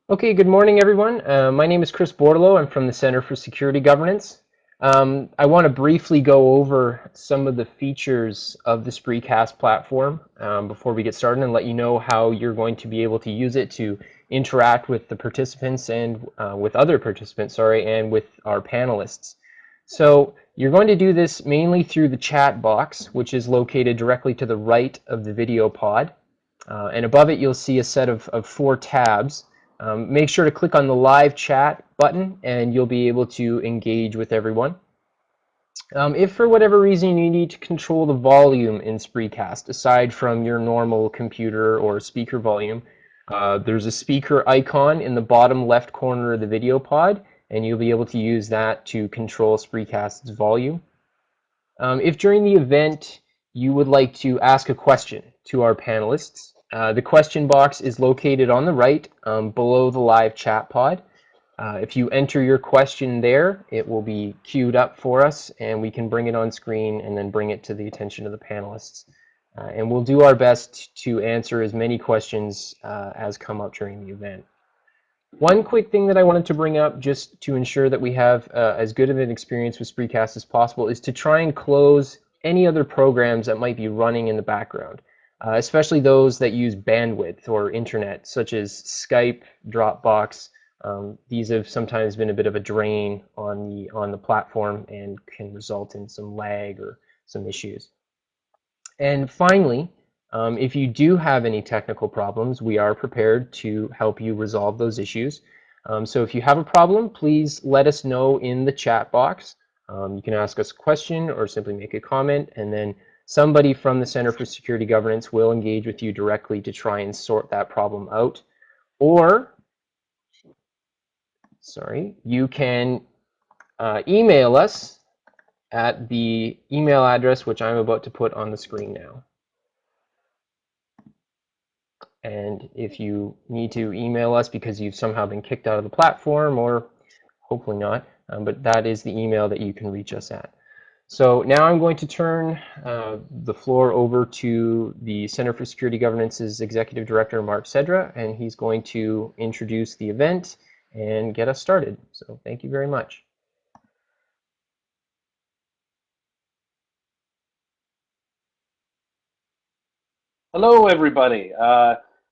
Okay, good morning, everyone. My name is Chris Bordelot. I'm from the Center for Security Governance. I want to briefly go over some of the features of the Spreecast platform before we get started and let you know how you're going to be able to use it to interact with the participants and with other participants, and with our panelists. So you're going to do this mainly through the chat box, which is located directly to the right of the video pod. And above it, you'll see a set of four tabs. Make sure to click on the live chat button and you'll be able to engage with everyone. If for whatever reason you need to control the volume in Spreecast, aside from your normal computer or speaker volume, there's a speaker icon in the bottom left corner of the video pod, and you'll be able to use that to control Spreecast's volume. If during the event you would like to ask a question to our panelists, the question box is located on the right below the live chat pod. If you enter your question there, it will be queued up for us and we can bring it on screen and then bring it to the attention of the panelists. And we'll do our best to answer as many questions as come up during the event. One quick thing that I wanted to bring up, just to ensure that we have as good of an experience with Spreecast as possible, is to try and close any other programs that might be running in the background, especially those that use bandwidth or internet, such as Skype, Dropbox. These have sometimes been a bit of a drain on the platform and can result in some lag or some issues. And finally, if you do have any technical problems, we are prepared to help you resolve those issues. So if you have a problem, please let us know in the chat box. You can ask us a question or simply make a comment, and then somebody from the Center for Security Governance will engage with you directly to try and sort that problem out. Or, you can email us at the email address which I'm about to put on the screen now. And if you need to email us because you've somehow been kicked out of the platform, or hopefully not, but that is the email that you can reach us at. So now I'm going to turn the floor over to the Center for Security Governance's Executive Director, Mark Sedra, and he's going to introduce the event and get us started. So thank you very much. Hello, everybody.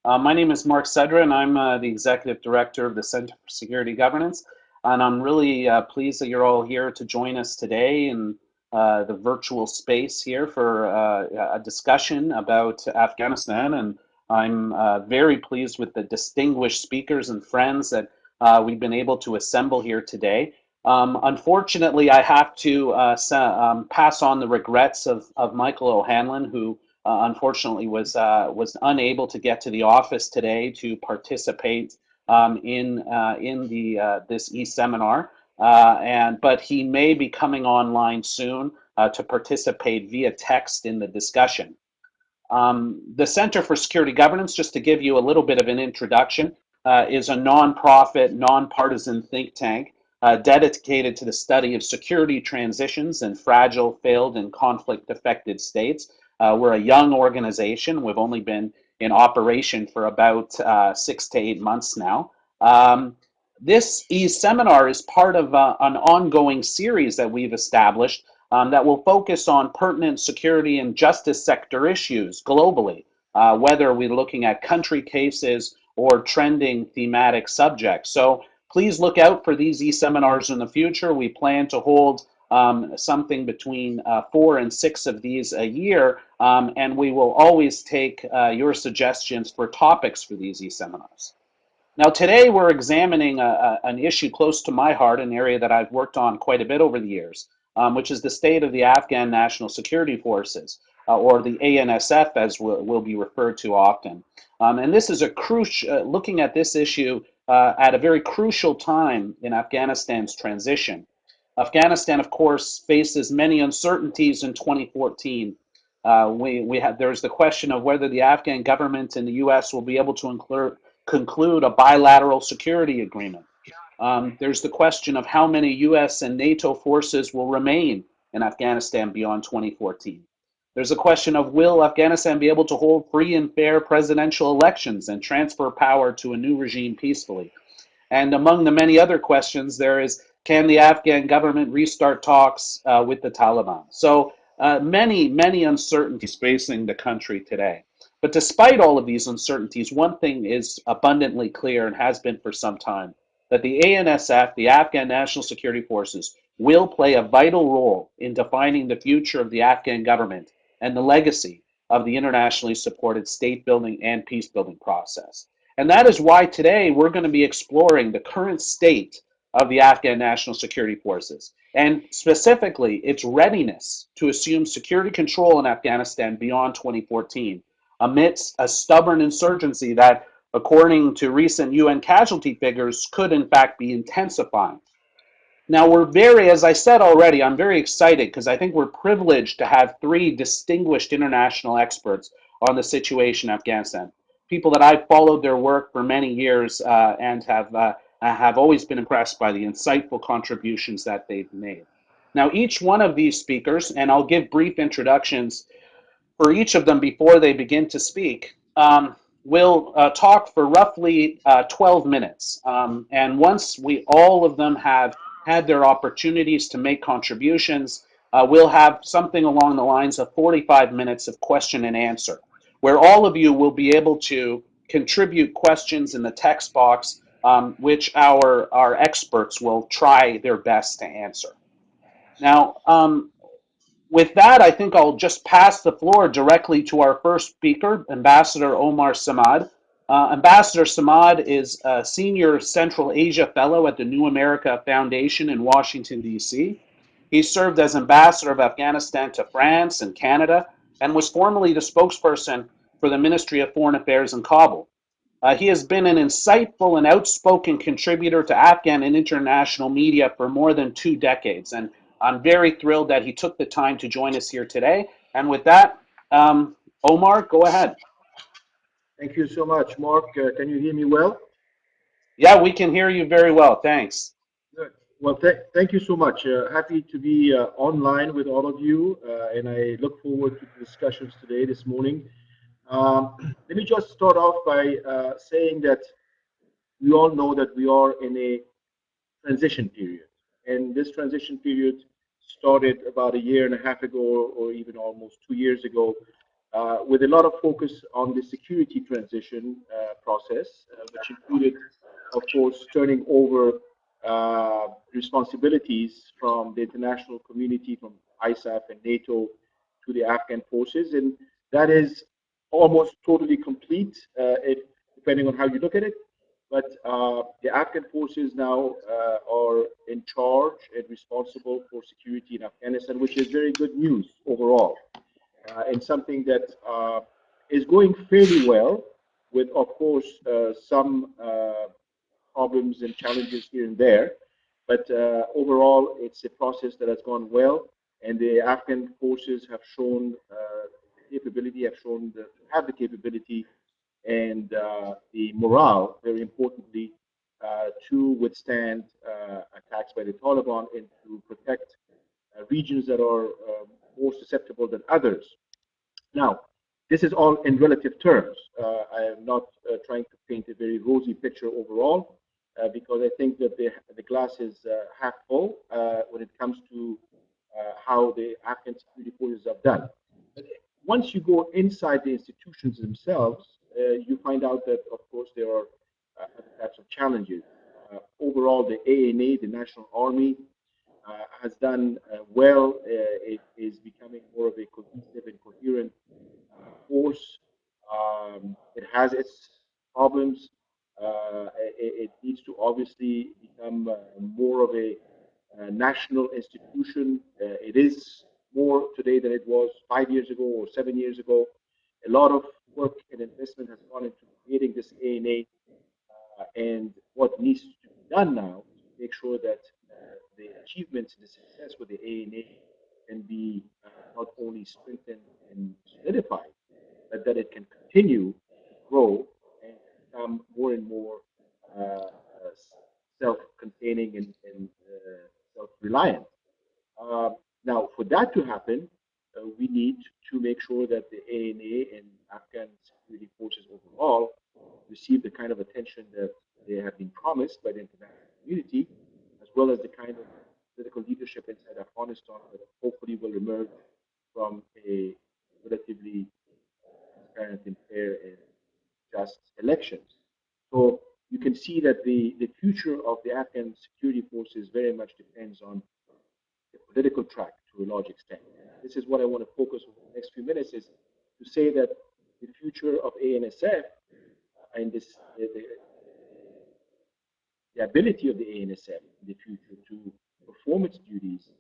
My name is Mark Sedra, and I'm the Executive Director of the Center for Security Governance. And I'm really pleased that you're all here to join us today in the virtual space here for a discussion about Afghanistan. And I'm very pleased with the distinguished speakers and friends that we've been able to assemble here today. Unfortunately, I have to pass on the regrets of Michael O'Hanlon, who unfortunately was unable to get to the office today to participate in this eSeminar, but he may be coming online soon to participate via text in the discussion. The Center for Security Governance, just to give you a little bit of an introduction, is a nonprofit, nonpartisan think tank dedicated to the study of security transitions in fragile, failed, and conflict-affected states. We're a young organization. We've only been in operation for about 6 to 8 months now. This eSeminar is part of an ongoing series that we've established that will focus on pertinent security and justice sector issues globally, whether we're looking at country cases or trending thematic subjects. So please look out for these eSeminars in the future. We plan to hold something between 4 and 6 of these a year, and we will always take your suggestions for topics for these eSeminars. Now today we're examining an issue close to my heart, an area that I've worked on quite a bit over the years, which is the state of the Afghan National Security Forces, or the ANSF as will be referred to often. And this is a crucial, looking at this issue at a very crucial time in Afghanistan's transition. Afghanistan, of course, faces many uncertainties in 2014. There's the question of whether the Afghan government and the U.S. will be able to conclude a bilateral security agreement. There's the question of how many U.S. and NATO forces will remain in Afghanistan beyond 2014. There's a question of will Afghanistan be able to hold free and fair presidential elections and transfer power to a new regime peacefully. And among the many other questions, there is, can the Afghan government restart talks with the Taliban? So many uncertainties facing the country today. But despite all of these uncertainties, one thing is abundantly clear and has been for some time, that the ANSF, the Afghan National Security Forces, will play a vital role in defining the future of the Afghan government and the legacy of the internationally supported state building and peace building process. And that is why today we're going to be exploring the current state of the Afghan National Security Forces, and specifically its readiness to assume security control in Afghanistan beyond 2014, amidst a stubborn insurgency that, according to recent UN casualty figures, could in fact be intensifying. Now, as I said already, I'm very excited because I think we're privileged to have three distinguished international experts on the situation in Afghanistan. People that I've followed their work for many years and have always been impressed by the insightful contributions that they've made. Now, each one of these speakers, and I'll give brief introductions for each of them before they begin to speak, will talk for roughly 12 minutes. And once all of them have had their opportunities to make contributions, we'll have something along the lines of 45 minutes of question and answer, where all of you will be able to contribute questions in the text box, which our experts will try their best to answer. Now, with that, I think I'll just pass the floor directly to our first speaker, Ambassador Omar Samad. Ambassador Samad is a senior Central Asia Fellow at the New America Foundation in Washington, D.C. He served as ambassador of Afghanistan to France and Canada and was formerly the spokesperson for the Ministry of Foreign Affairs in Kabul. He has been an insightful and outspoken contributor to Afghan and international media for more than 2 decades. And I'm very thrilled that he took the time to join us here today. And with that, Omar, go ahead. Thank you so much, Mark. Can you hear me well? Yeah, we can hear you very well. Thanks. Good. Well, thank you so much. Happy to be online with all of you, and I look forward to the discussions today, this morning. Let me just start off by saying that we all know that we are in a transition period. And this transition period started about a year and a half ago, or even almost 2 years ago, with a lot of focus on the security transition process, which included, of course, turning over responsibilities from the international community, from ISAF and NATO, to the Afghan forces. And that is almost totally complete, depending on how you look at it. But the Afghan forces now are in charge and responsible for security in Afghanistan, which is very good news overall, and something that is going fairly well, with, of course, some problems and challenges here and there. But overall, it's a process that has gone well, and the Afghan forces have shown capability, have the capability and the morale, very importantly, to withstand attacks by the Taliban and to protect regions that are more susceptible than others. Now, this is all in relative terms. I am not trying to paint a very rosy picture overall, because I think that the glass is half full when it comes to how the Afghan security forces have done. But once you go inside the institutions themselves, you find out that, of course, there are other types of challenges. Overall, the ANA, the National Army, has done well. It is becoming more of a cohesive and coherent force. It has its problems. It needs to obviously become more of a national institution. It is more today than it was 5 years ago or 7 years ago. A lot of work and investment has gone into creating this ANA, and what needs to be done now is to make sure that the achievements and the success with the ANA can be not only strengthened and solidified, but that it can continue to grow and become more and more self-containing and self-reliant. Uh, Now, for that to happen, we need to make sure that the ANA and Afghan security forces overall receive the kind of attention that they have been promised by the international community, as well as the kind of political leadership inside Afghanistan that hopefully will emerge from a relatively transparent and fair and just elections. So you can see that the future of the Afghan security forces very much depends on the political track to a large extent. And this is what I want to focus on the next few minutes is to say that the future of ANSF and the ability of the ANSF in the future to perform its duties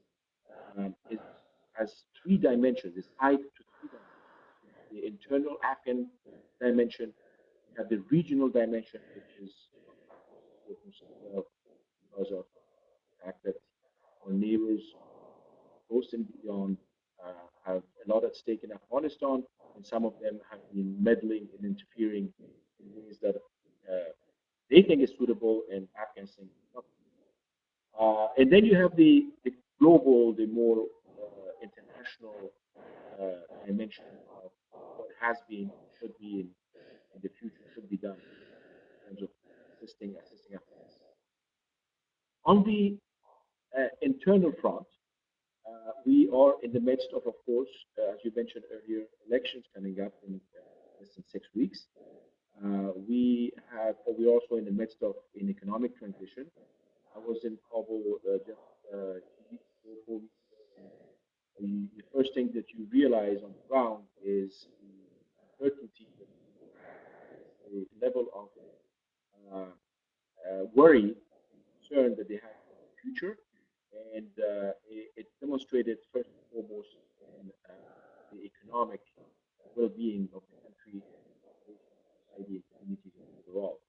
has three dimensions. It's tied to three dimensions. The internal Afghan dimension, you have the regional dimension, which is important as well because of the fact that our neighbors, close and beyond, have a lot at stake in Afghanistan, and some of them have been meddling and interfering in ways that they think is suitable and Afghans think not. And then you have the global, the more international dimension of what has been, should be, in the future should be done in terms of assisting Afghans. On the internal front, we are in the midst of course, as you mentioned earlier, elections coming up in less than 6 weeks. We're also in the midst of an economic transition. I was in Kabul just 2 weeks ago, 4 weeks ago, and the first thing that you realize on the ground is the uncertainty, the level of worry, concern that they have for the future, and it demonstrated first and foremost in the economic well-being of the country, society, and communities overall.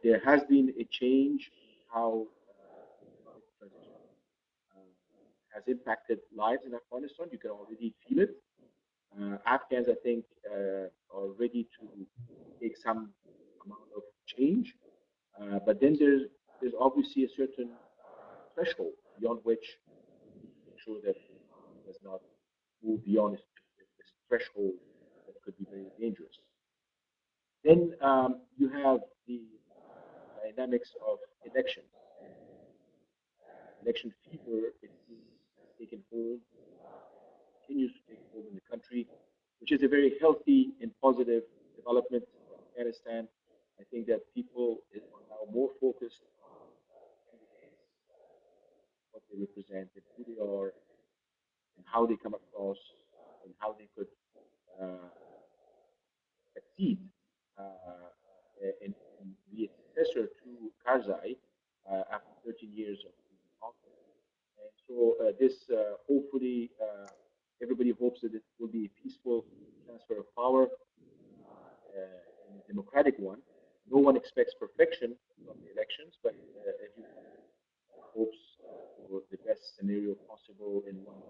There has been a change in how economic transition has impacted lives in Afghanistan. You can already feel it. Afghans, I think, are ready to take some amount of change, but then there's obviously a certain threshold beyond which you need to make sure that it does not move beyond this threshold that could be very dangerous. Then you have the dynamics of elections. Election fever, it seems, has taken hold, continues to take hold in the country, which is a very healthy and positive development for Afghanistan. I think that people are now more focused on candidates, what they represent, and who they are, and how they come across, and how they could uh, succeed and be a successor to Karzai after 13 years of office. And so this hopefully everybody hopes that it will be a peaceful transfer of power and a democratic one. No one expects perfection from the elections, but everyone hopes for the best scenario possible in one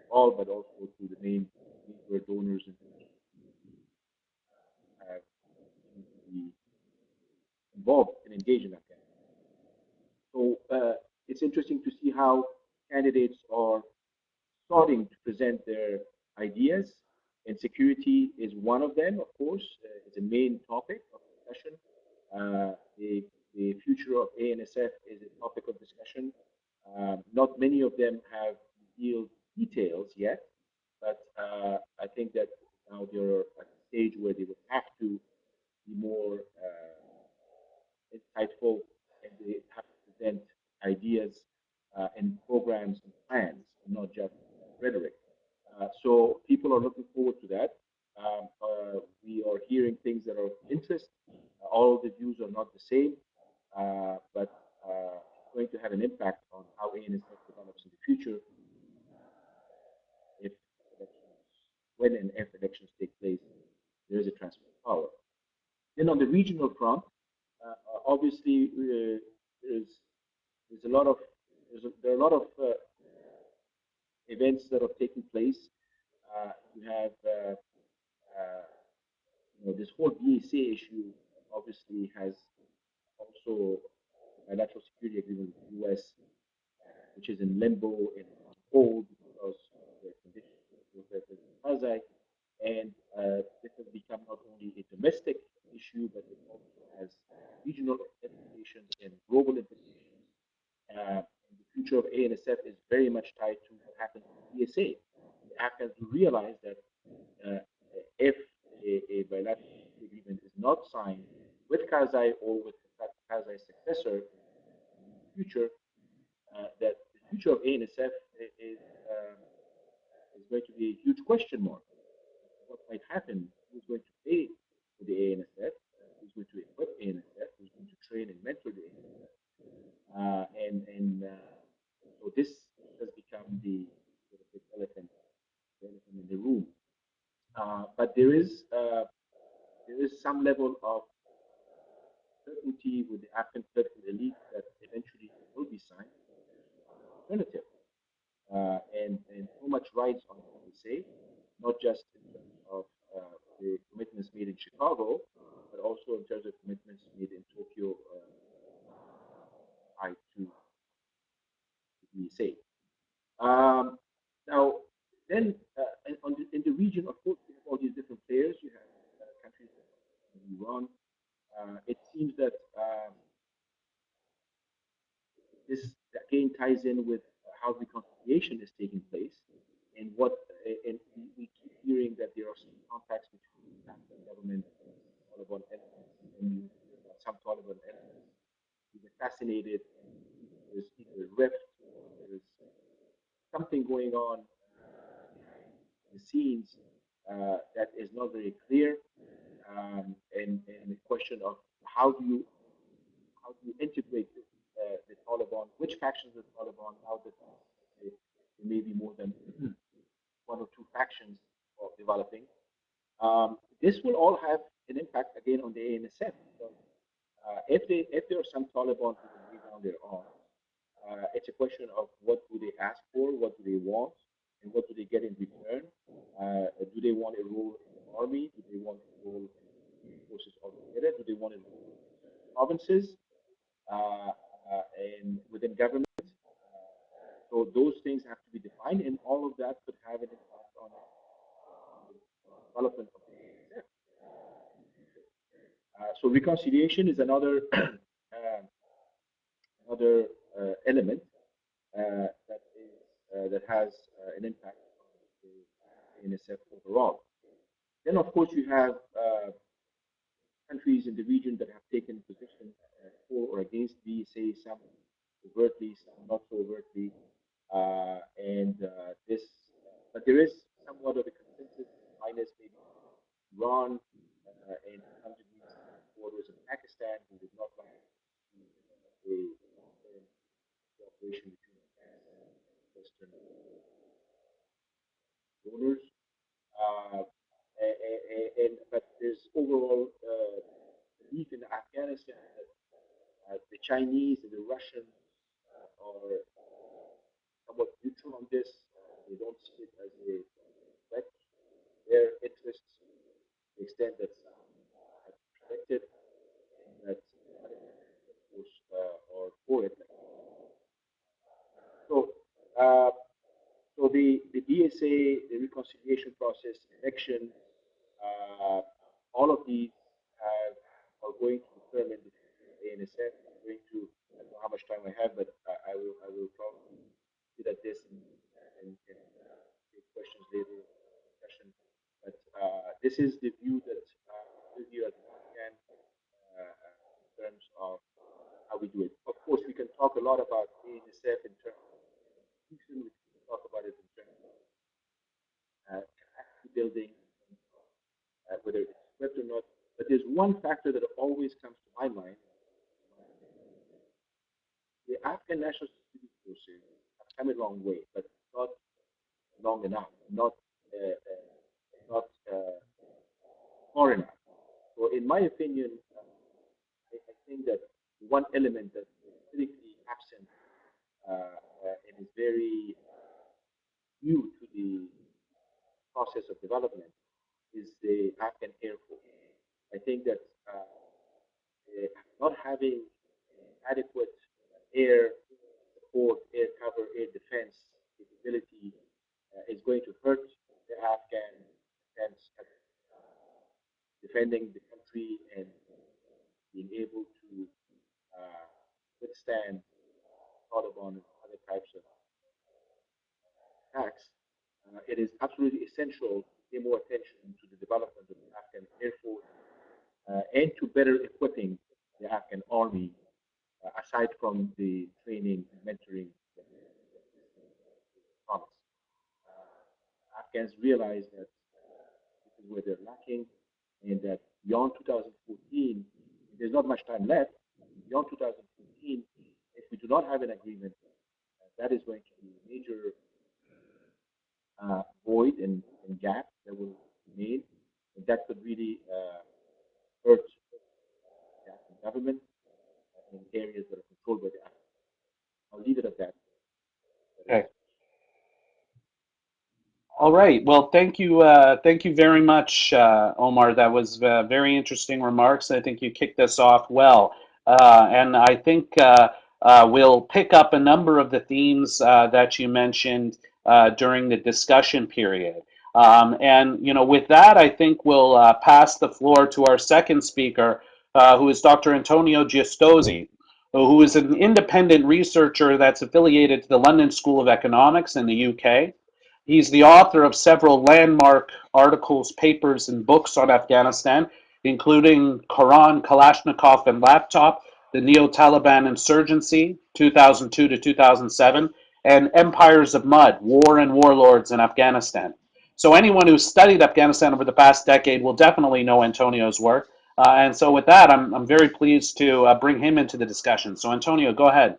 all, but also to the main major donors and have to be involved and engaged in Afghanistan. So it's interesting to see how candidates are starting to present their ideas, and security is one of them, of course. It's a main topic of discussion. The future of ANSF is a topic of discussion. Not many of them have revealed details yet, but I think that now they're at a stage where they would have to be more insightful, and they have to present ideas and programs and plans, not just rhetoric. So people are looking forward to that. We are hearing things that are of interest. All the views are not the same, but it's going to have an impact on how ANSF develops in the future if elections, when and if elections take place, there is a transfer of power. Then on the regional front, obviously there's a lot of there are a lot of events that are taking place. You have this whole BSA issue obviously has also a bilateral security agreement with the U.S., which is in limbo and on hold because of the conditions with President Karzai. And this has become not only a much tied to what happened in the DSA. The Afghans realized that if a bilateral agreement is not signed with Karzai or with Karzai's successor in the future, that the future of ANSF is going to be a huge question mark. What might happen? Who's going to pay for the ANSF? Who's going to equip ANSF? Who's going to train and mentor the ANSF? So this has become the sort of big elephant in the room. But there is some level of certainty with the Afghan political elite that eventually it will be signed. Alternative, and so much rides on what we say, not just in terms of the commitments made in Chicago, but also in terms of commitments made in Tokyo tied to the DSA. Now, then in the region, of course, you have all these different players. You have countries like Iran. It seems that this again ties in with how reconciliation is taking place, and we keep hearing that there are some contacts between the Afghan government and Taliban elements, and some Taliban elements who's assassinated, and there's either a rift, there's something going on behind the scenes that is not very clear, and the question of how do you integrate the Taliban, which factions of the Taliban, now that there may be more than one or two factions of developing. This will all have an impact again on the ANSF. So, if there are some Taliban who can lay down their arms, it's a question of what do they ask for, what do they want, and what do they get in return. Do they want a role in the army? Do they want a role in the forces altogether? Do they want a role in provinces and within government? So those things have to be defined, and all of that could have an impact on the development of the ANSF. So reconciliation is another element that has an impact on the ANSF overall. Then, of course, you have countries in the region that have taken position for or against DSA, some overtly, some not so overtly, but there is somewhat of a consensus, minus maybe Iran and to some degree supporters of Pakistan who did not like a cooperation between Pakistan and Western donors. But there's overall belief in Afghanistan that the Chinese and the Russians are somewhat neutral on this. They don't see it as a threat. Their interests, to the extent that some have protected, and that other countries, of course, are for it. So, so the DSA, the reconciliation process, elections, all of these are going to determine the future of ANSF. I'm going to, I don't know how much time I have, but I will probably sit at this and take questions later in the discussion. But this is the view that we here at the Afghan in terms of how we do it. Of course, we can talk a lot about ANSF in terms of institution. We can talk about it in terms of capacity building, whether it's script or not. But there's one factor that always comes to my mind. The Afghan National Security Forces have come a long way, but not long enough, not far enough. So, in my opinion, I think that one element that is critically absent and is very new to the process of development is the Afghan Air Force. I think that not having adequate air support, air cover, air defense capability is going to hurt the Afghan defense, defending the country and being able to withstand Taliban and other types of attacks, it is absolutely essential to pay more attention to the development of the Afghan Air Force and to better equipping the Afghan army, aside from the training and mentoring that promise. Afghans realize that this is where they're lacking, and that beyond 2014, there's not much time left. Beyond 2014, if we do not have an agreement, that is going to be a major void and gap that will remain, and that could really hurt the Afghan government in areas that are controlled by the Afghan. I'll leave it at that. Okay. All right. Well, thank you very much, Omar. That was very interesting remarks. I think you kicked us off well, and I think we'll pick up a number of the themes that you mentioned during the discussion period. And you know, with that, I think we'll pass the floor to our second speaker, who is Dr. Antonio Giustozzi, who is an independent researcher that's affiliated to the London School of Economics in the UK. He's the author of several landmark articles, papers, and books on Afghanistan, including Quran, Kalashnikov, and Laptop, the Neo-Taliban Insurgency, 2002 to 2007, and Empires of Mud, War and Warlords in Afghanistan. So anyone who's studied Afghanistan over the past decade will definitely know Antonio's work. And so with that, I'm very pleased to bring him into the discussion. So Antonio, go ahead.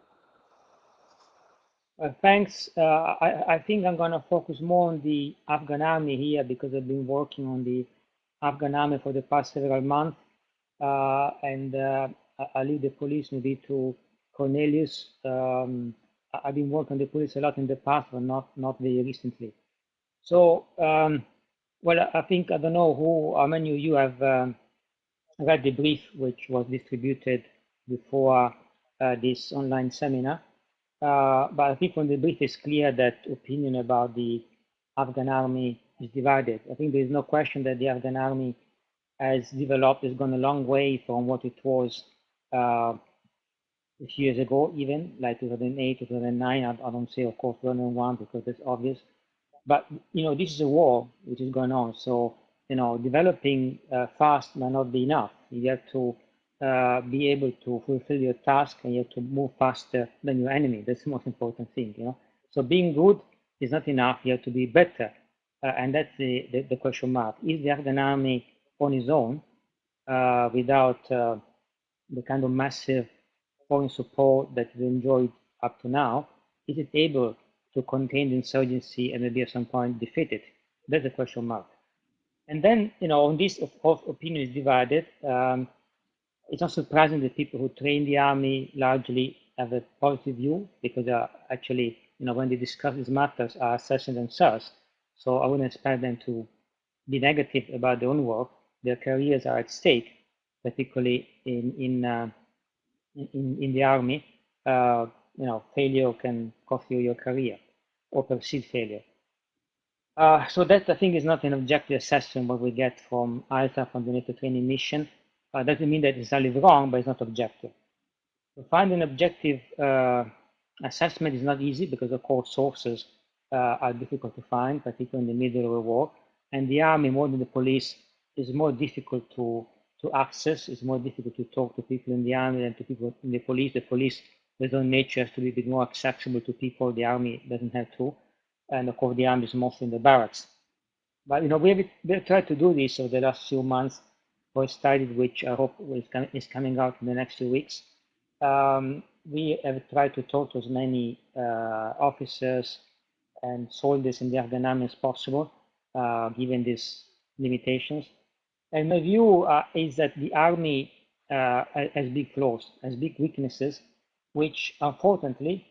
Thanks. I think I'm going to focus more on the Afghan army here because I've been working on the Afghan army for the past several months. And I leave the police maybe to Cornelius. I've been working on the police a lot in the past, but not very recently. So, well, I think, I don't know how many of you have read the brief which was distributed before this online seminar. But I think from the brief it's clear that opinion about the Afghan army is divided. I think there is no question that the Afghan army has developed, has gone a long way from what it was a few years ago, even like 2008, 2009. I don't say, of course, 2001 because that's obvious. But you know, this is a war which is going on. So you know, developing fast might not be enough. You have to be able to fulfill your task, and you have to move faster than your enemy. That's the most important thing, you know. So being good is not enough. You have to be better, and that's the question mark. Is the Afghan army on its own, without the kind of massive foreign support that it enjoyed up to now, is it able to contain the insurgency and maybe at some point defeat it? That's a question mark. And then, you know, on this, of course, opinion is divided. It's not surprising that people who train the army largely have a positive view because actually, you know, when they discuss these matters, are assessing themselves. So I wouldn't expect them to be negative about their own work. Their careers are at stake, particularly in the army. You know, failure can cost you your career or perceived failure. So that, I think, is not an objective assessment what we get from ISAF on the NATO training mission. Doesn't mean that it's entirely wrong, but it's not objective. To find an objective assessment is not easy because, of course, sources are difficult to find, particularly in the middle of a war. And the army, more than the police, is more difficult to access. It's more difficult to talk to people in the army than to people in the police. The police, their own nature, has to be a bit more accessible to people. The army doesn't have to. And of course, the army is mostly in the barracks. But you know, we've tried to do this over the last few months for a study which I hope is coming out in the next few weeks. We have tried to talk to as many officers and soldiers in the Afghan army as possible, given these limitations. And my view is that the army has big flaws, has big weaknesses, which unfortunately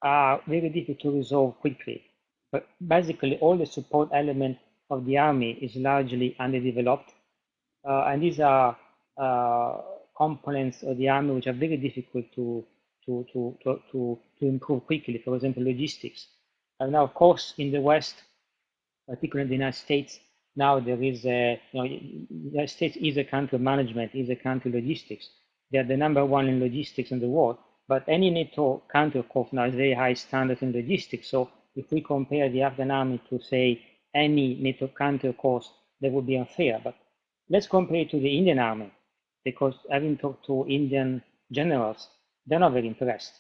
are very difficult to resolve quickly. But basically, all the support element of the army is largely underdeveloped, and these are components of the army which are very difficult to improve quickly. For example, logistics. And now, of course, in the West, particularly in the United States, now there is a, you know, the United States is a country of management, is a country of logistics. They are the #1 in logistics in the world. But any NATO country, of course, now has very high standards in logistics. So if we compare the Afghan army to, say, any NATO country, of course, that would be unfair. But let's compare it to the Indian army, because having talked to Indian generals, they're not very impressed.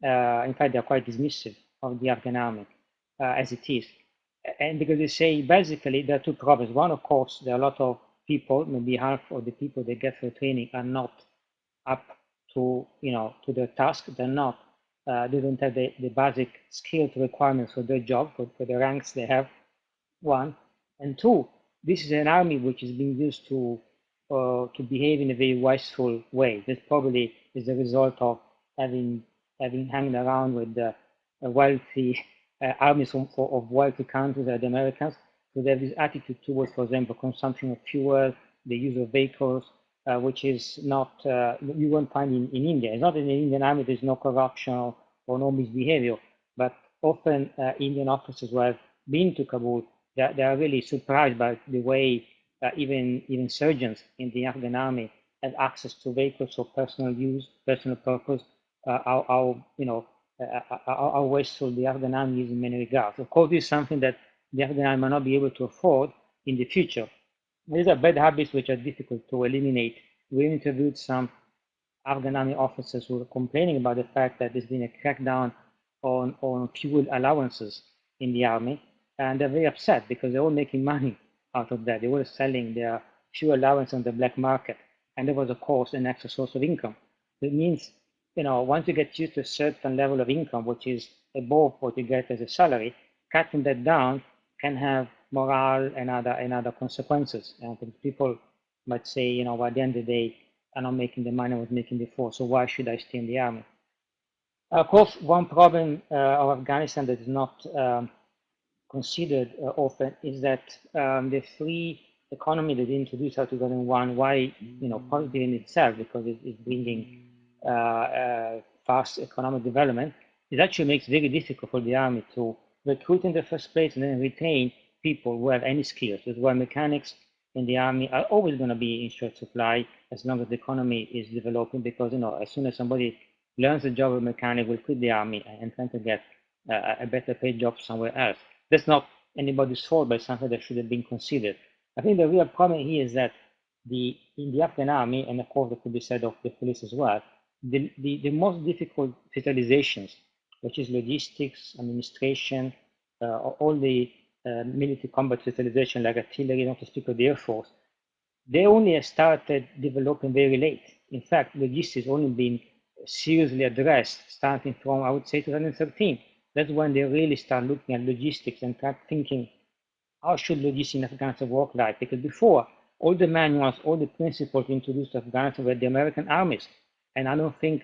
In fact, they're quite dismissive of the Afghan army as it is. And because they say basically there are two problems. One, of course, there are a lot of people, maybe half of the people they get for training are not up to to their task. They're not. They don't have the basic skills requirements for their job, for the ranks they have. One, and two, this is an army which is being used to behave in a very wasteful way. This probably is the result of having hanged around with the wealthy armies of wealthy countries like the Americans. So they have this attitude towards, for example, consumption of fuel, the use of vehicles, which is not, you won't find in India. It's not in the Indian army there's no corruption or no misbehavior, but often Indian officers who have been to Kabul, they are really surprised by the way even surgeons in the Afghan army have access to vehicles for personal use, personal purpose, how wasteful the Afghan army is in many regards. Of course, this is something that the Afghan army might not be able to afford in the future. These are bad habits which are difficult to eliminate. We interviewed some Afghan army officers who were complaining about the fact that there's been a crackdown on fuel allowances in the army, and they're very upset because they're all making money out of that. They were selling their fuel allowance on the black market, and there was, of course, an extra source of income. It means, once you get used to a certain level of income, which is above what you get as a salary, cutting that down can have morale and other consequences. And people might say, at the end of the day, I'm not making the money I was making before, so why should I stay in the army? Of course, one problem of Afghanistan that is not considered often is that the free economy that they introduced in 2001, why positive in itself because it's bringing fast economic development, it actually makes it very difficult for the army to recruit in the first place and then retain people who have any skills. That's why mechanics in the army are always going to be in short supply as long as the economy is developing, because as soon as somebody learns the job of a mechanic, will quit the army and tend to get a better paid job somewhere else. That's not anybody's fault, but something that should have been considered. I think the real problem here is that in the Afghan army, and of course it could be said of the police as well, the most difficult specializations, which is logistics, administration, all the military combat specialization like artillery, not to speak of the Air Force, they only started developing very late. In fact, logistics only been seriously addressed starting from, I would say, 2013. That's when they really start looking at logistics and start thinking, how should logistics in Afghanistan work like? Because before, all the manuals, all the principles introduced to Afghanistan were the American armies. And I don't think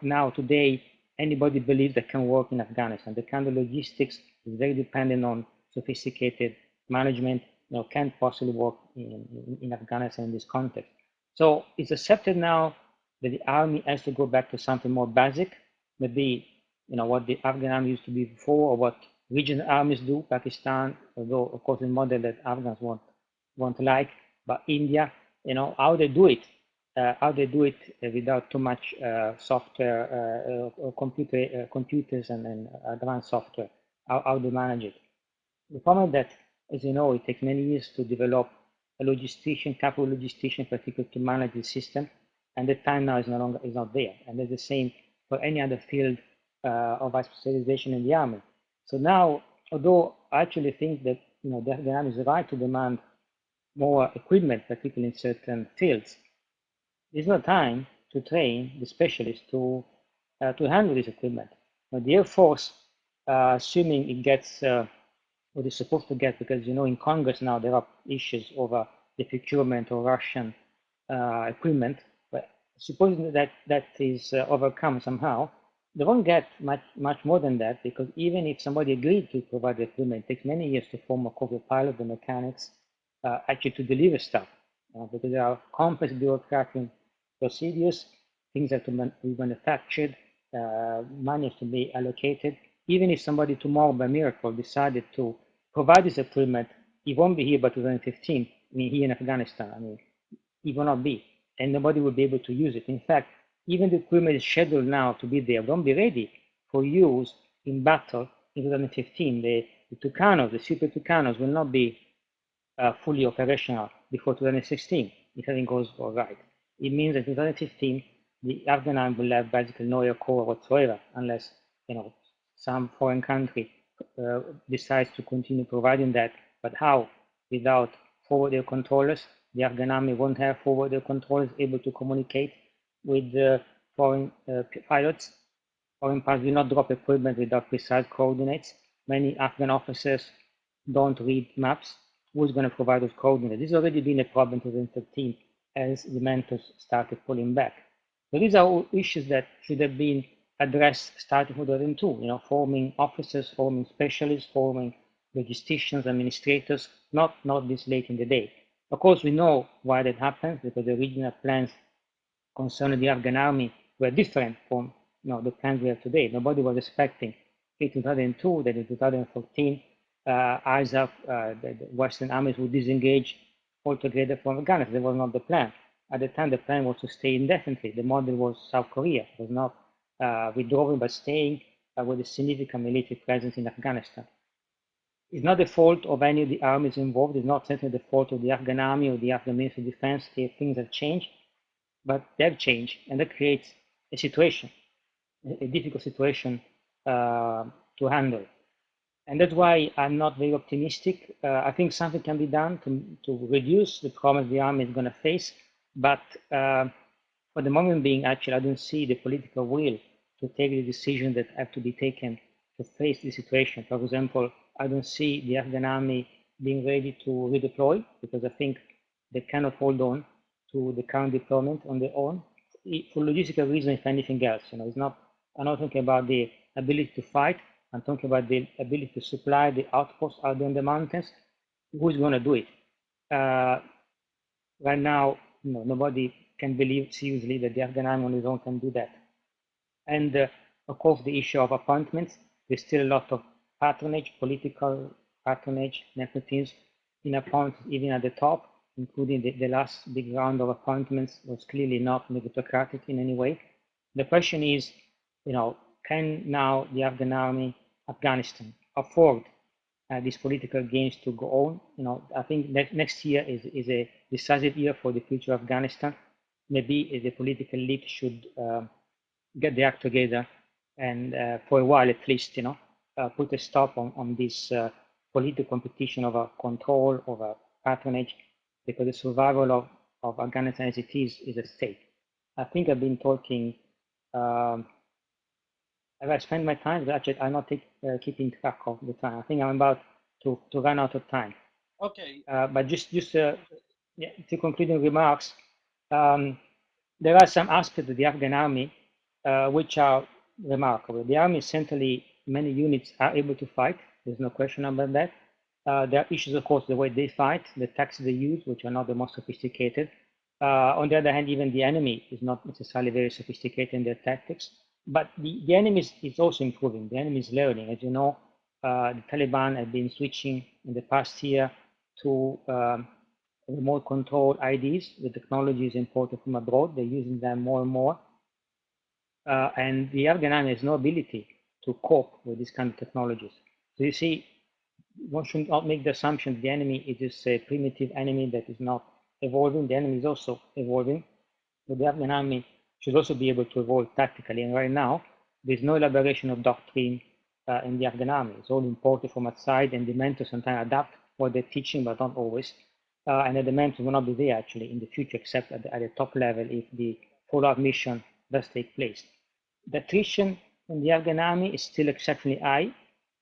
now, today, anybody believes that can work in Afghanistan. The kind of logistics is very dependent on sophisticated management, can't possibly work in Afghanistan in this context. So it's accepted now that the army has to go back to something more basic, maybe what the Afghan army used to be before, or what regional armies do, Pakistan, although of course a model that Afghans won't like, but India, how they do it without too much software, computers and advanced software, how they manage it. The problem is that, as you know, it takes many years to develop a logistician, capable logistician, particularly to manage the system, and the time now is not there. And it's the same for any other field of specialization in the army. So now, although I actually think that the Afghan army is right to demand more equipment, particularly in certain fields, there's no time to train the specialists to handle this equipment. Now, the Air Force, assuming it gets what it's supposed to get, because in Congress now there are issues over the procurement of Russian equipment, but supposing that is overcome somehow, they won't get much more than that, because even if somebody agreed to provide the equipment, it takes many years to form a co-pilot, the mechanics, actually to deliver stuff, because there are complex bureaucratic procedures, things have to be manufactured, money has to be allocated. Even if somebody tomorrow by miracle decided to provide this equipment, it won't be here by 2015. Here in Afghanistan, it will not be, and nobody will be able to use it. In fact, even the equipment is scheduled now to be there, won't be ready for use in battle in 2015, the Tucanos, the Super Tucanos will not be fully operational before 2016 if everything goes all right. It means that in 2015, the Afghan army will have basically no air cover whatsoever unless some foreign country decides to continue providing that. But how? Without forward air controllers, the Afghan army won't have forward air controllers able to communicate with foreign pilots. Foreign pilots will not drop equipment without precise coordinates. Many Afghan officers don't read maps. Who's going to provide those coordinates? This has already been a problem in 2013 as the mentors started pulling back. So these are all issues that should have been addressed starting from 2002, forming officers, forming specialists, forming logisticians, administrators, not this late in the day. Of course, we know why that happens because the original plans concerning the Afghan army were different from the plans we have today. Nobody was expecting in 2002 that in 2014 ISAF, the Western armies would disengage altogether from Afghanistan. That was not the plan. At the time, the plan was to stay indefinitely. The model was South Korea. It was not withdrawing, but staying with a significant military presence in Afghanistan. It's not the fault of any of the armies involved. It's not certainly the fault of the Afghan army or the Afghan Ministry of Defense if things have changed, but they have changed, and that creates a situation, a difficult situation to handle. And that's why I'm not very optimistic. I think something can be done to reduce the problems the army is going to face. But for the moment being, actually, I don't see the political will to take the decisions that have to be taken to face the situation. For example, I don't see the Afghan army being ready to redeploy because I think they cannot hold on to the current deployment on their own for logistical reasons, if anything else. It's not. I'm not talking about the ability to fight. I'm talking about the ability to supply the outposts out there in the mountains. Who's going to do it? Right now, nobody can believe seriously that the Afghan army on its own can do that. And of course, the issue of appointments. There's still a lot of patronage, political patronage, nepotism in appointments, even at the top, including the last big round of appointments was clearly not meritocratic in any way. The question is, can now the Afghan army, Afghanistan, afford these political games to go on? I think next year is a decisive year for the future of Afghanistan. Maybe the political elite should get the act together and for a while at least, put a stop on this political competition over control, over patronage, because the survival of Afghanistan as it is at stake. I think I've been talking. Have I spent my time? But actually, I'm not keeping track of the time. I think I'm about to run out of time. Okay. But just to concluding remarks, there are some aspects of the Afghan army which are remarkable. The army centrally, many units are able to fight. There's no question about that. There are issues, of course, the way they fight, the tactics they use, which are not the most sophisticated. On the other hand, even the enemy is not necessarily very sophisticated in their tactics. But the enemy is also improving. The enemy is learning. As you know, the Taliban have been switching in the past year to remote control IDs. The technology is imported from abroad. They're using them more and more. And the Afghan army has no ability to cope with these kind of technologies. So you see, one should not make the assumption that the enemy is just a primitive enemy that is not evolving. The enemy is also evolving. But the Afghan army should also be able to evolve tactically. And right now, there's no elaboration of doctrine in the Afghan army. It's all imported from outside, and the mentors sometimes adapt what they're teaching, but not always. And the mentors will not be there actually in the future, except at the top level if the follow-up mission does take place. The attrition in the Afghan army is still exceptionally high,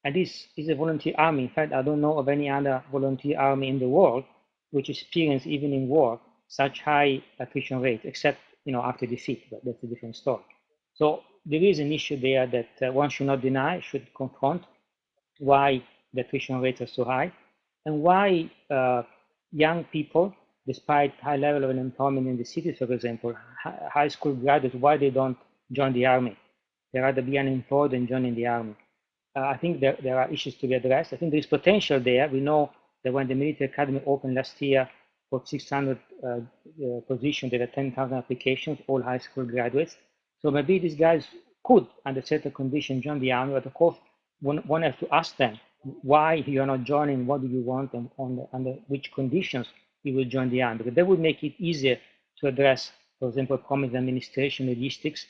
and this is a volunteer army. In fact, I don't know of any other volunteer army in the world which experience, even in war, such high attrition rate, except after defeat, but that's a different story. So there is an issue there that one should not deny, should confront why the attrition rates are so high, and why young people, despite high level of unemployment in the cities, for example, high school graduates, why they don't join the army. They rather be unemployed than joining the army. I think there are issues to be addressed. I think there is potential there. We know that when the military academy opened last year for 600 positions, there were 10,000 applications, all high school graduates. So maybe these guys could, under certain conditions, join the army. But of course, one has to ask them why you are not joining, what do you want, and under which conditions you will join the army, because that would make it easier to address, for example, common administration, logistics.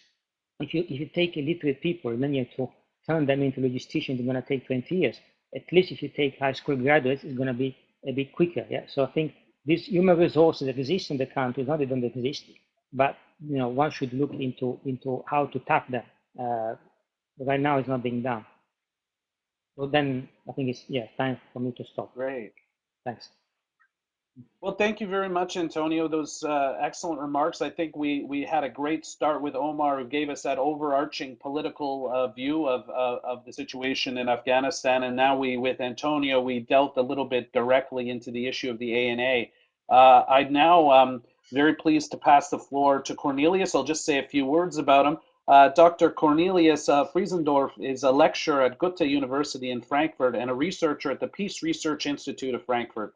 If you take illiterate people and then you have to turn them into logisticians, it's going to take 20 years. At least if you take high school graduates, it's going to be a bit quicker. Yeah. So I think these human resources exist in the country. It's not they don't exist, but one should look into how to tap them. Right now, it's not being done. So then I think it's time for me to stop. Great. Thanks. Well, thank you very much, Antonio. Those excellent remarks. I think we had a great start with Omar, who gave us that overarching political view of the situation in Afghanistan. And now with Antonio, we dealt a little bit directly into the issue of the ANA. I'd now very pleased to pass the floor to Cornelius. I'll just say a few words about him. Dr. Cornelius Friesendorf is a lecturer at Goethe University in Frankfurt and a researcher at the Peace Research Institute of Frankfurt.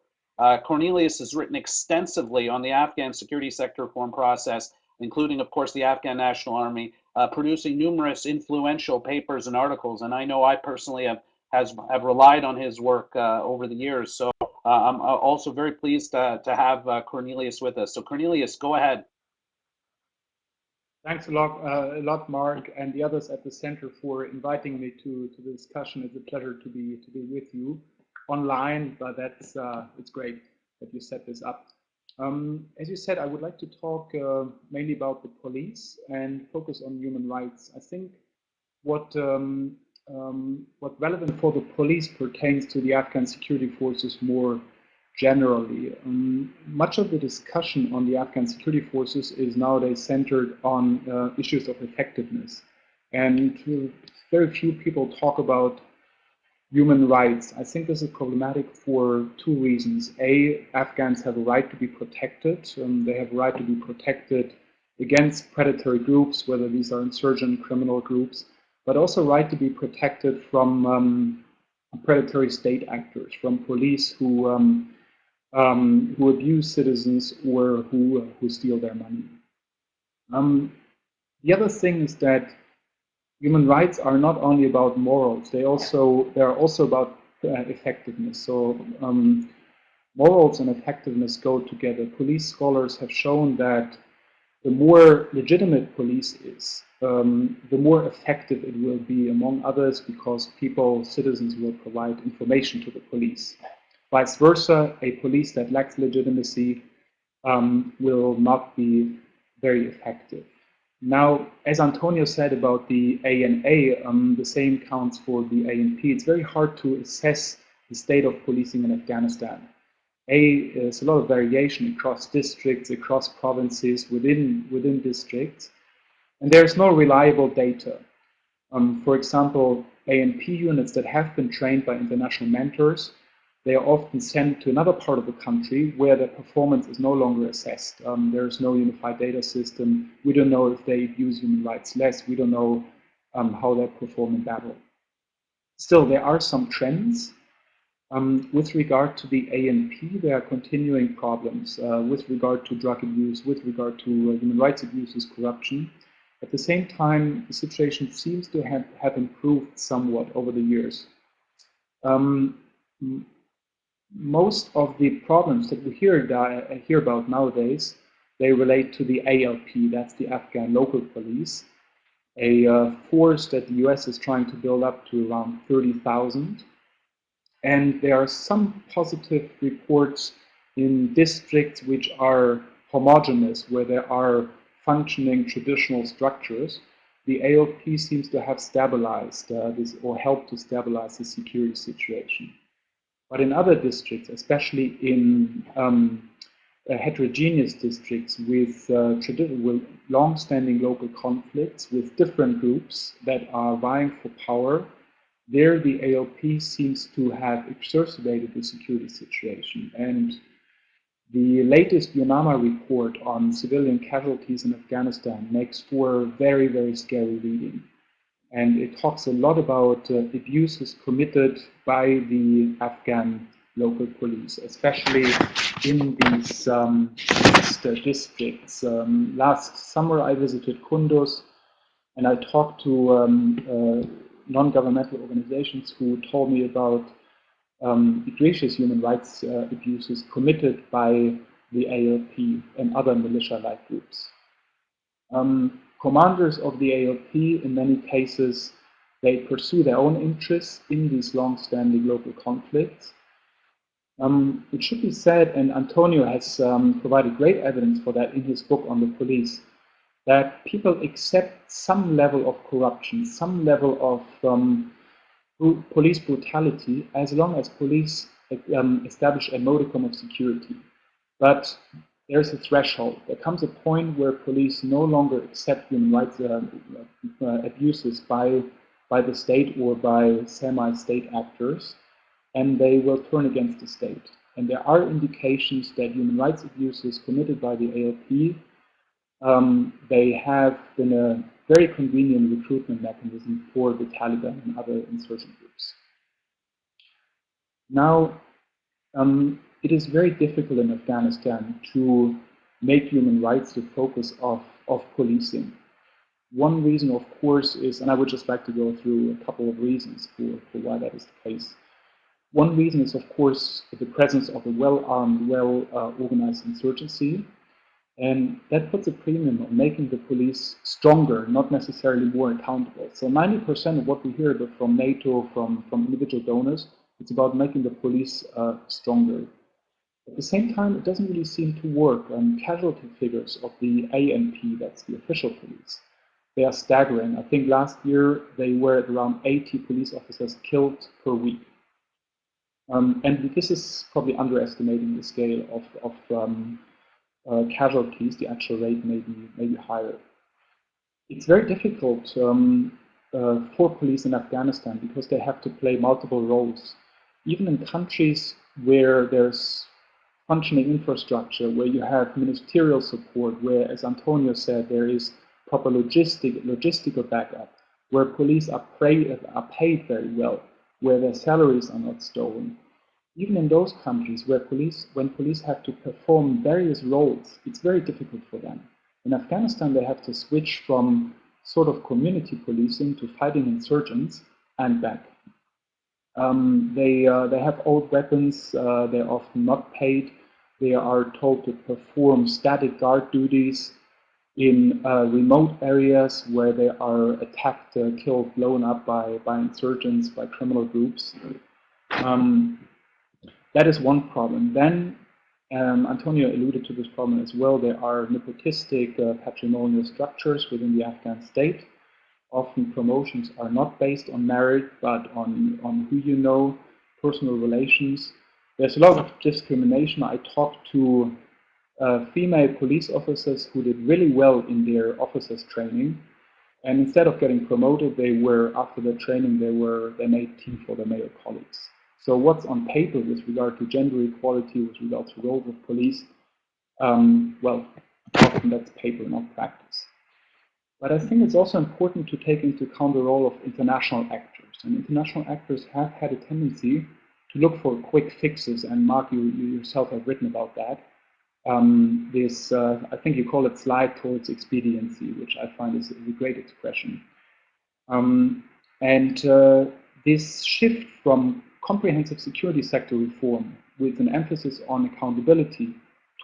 Cornelius has written extensively on the Afghan security sector reform process, including, of course, the Afghan National Army, producing numerous influential papers and articles. And I know I personally have relied on his work over the years. So I'm also very pleased to have Cornelius with us. So Cornelius, go ahead. Thanks a lot, Mark, and the others at the center for inviting me to the discussion. It's a pleasure to be with you online, but it's great that you set this up. As you said, I would like to talk mainly about the police and focus on human rights. I think what relevant for the police pertains to the Afghan security forces more generally. Much of the discussion on the Afghan security forces is nowadays centered on issues of effectiveness. And very few people talk about human rights. I think this is problematic for two reasons. A, Afghans have a right to be protected. They have a right to be protected against predatory groups, whether these are insurgent criminal groups, but also right to be protected from predatory state actors, from police who abuse citizens or who steal their money. The other thing is that human rights are not only about morals; they are also about effectiveness. So morals and effectiveness go together. Police scholars have shown that the more legitimate police is, the more effective it will be, among others, because citizens will provide information to the police. Vice versa, a police that lacks legitimacy will not be very effective. Now, as Antonio said about the ANA, the same counts for the ANP. It's very hard to assess the state of policing in Afghanistan. There's a lot of variation across districts, across provinces, within districts, and there's no reliable data. For example, ANP units that have been trained by international mentors, they are often sent to another part of the country where their performance is no longer assessed. There is no unified data system. We don't know if they abuse human rights less. We don't know how they perform in battle. Still, there are some trends. With regard to the ANP, there are continuing problems with regard to drug abuse, with regard to human rights abuses, corruption. At the same time, the situation seems to have improved somewhat over the years. Most of the problems that we hear about nowadays, they relate to the ALP, that's the Afghan local police, a force that the US is trying to build up to around 30,000. And there are some positive reports in districts which are homogeneous, where there are functioning traditional structures. The ALP seems to have stabilized this, or helped to stabilize the security situation. But in other districts, especially in heterogeneous districts with long-standing local conflicts with different groups that are vying for power, there the ALP seems to have exacerbated the security situation. And the latest UNAMA report on civilian casualties in Afghanistan makes for very, very scary reading. And it talks a lot about abuses committed by the Afghan local police, especially in these districts. Last summer I visited Kunduz, and I talked to non-governmental organizations who told me about egregious human rights abuses committed by the ALP and other militia-like groups. Commanders of the ALP, in many cases, they pursue their own interests in these long-standing local conflicts. It should be said, and Antonio has provided great evidence for that in his book on the police, that people accept some level of corruption, some level of police brutality, as long as police establish a modicum of security. But there's a threshold. There comes a point where police no longer accept human rights abuses by the state or by semi-state actors, and they will turn against the state. And there are indications that human rights abuses committed by the ALP, they have been a very convenient recruitment mechanism for the Taliban and other insurgent groups. Now, it is very difficult in Afghanistan to make human rights the focus of policing. One reason, of course, is, and I would just like to go through a couple of reasons for why that is the case. One reason is, of course, the presence of a well-armed, well-organized insurgency, and that puts a premium on making the police stronger, not necessarily more accountable. So 90% of what we hear from NATO, from individual donors, it's about making the police stronger. At the same time, it doesn't really seem to work. Casualty figures of the ANP, that's the official police, they are staggering. I think last year they were at around 80 police officers killed per week. And this is probably underestimating the scale of casualties. The actual rate may be higher. It's very difficult for police in Afghanistan because they have to play multiple roles. Even in countries where there's functioning infrastructure, where you have ministerial support, where, as Antonio said, there is proper logistical backup, where police are paid very well, where their salaries are not stolen. Even in those countries when police have to perform various roles, it's very difficult for them. In Afghanistan, they have to switch from sort of community policing to fighting insurgents and back. They have old weapons, they're often not paid. They are told to perform static guard duties in remote areas where they are attacked, killed, blown up by insurgents, by criminal groups. That is one problem. Then, Antonio alluded to this problem as well. There are nepotistic patrimonial structures within the Afghan state. Often promotions are not based on merit, but on who you know, personal relations. There's a lot of discrimination. I talked to female police officers who did really well in their officers training, and instead of getting promoted, after their training they made tea for their male colleagues. So what's on paper with regard to gender equality, with regard to roles of police, well, often that's paper, not practice. But I think it's also important to take into account the role of international actors. And international actors have had a tendency to look for quick fixes, and Mark, you yourself have written about that. I think you call it slide towards expediency, which I find is a great expression. This shift from comprehensive security sector reform with an emphasis on accountability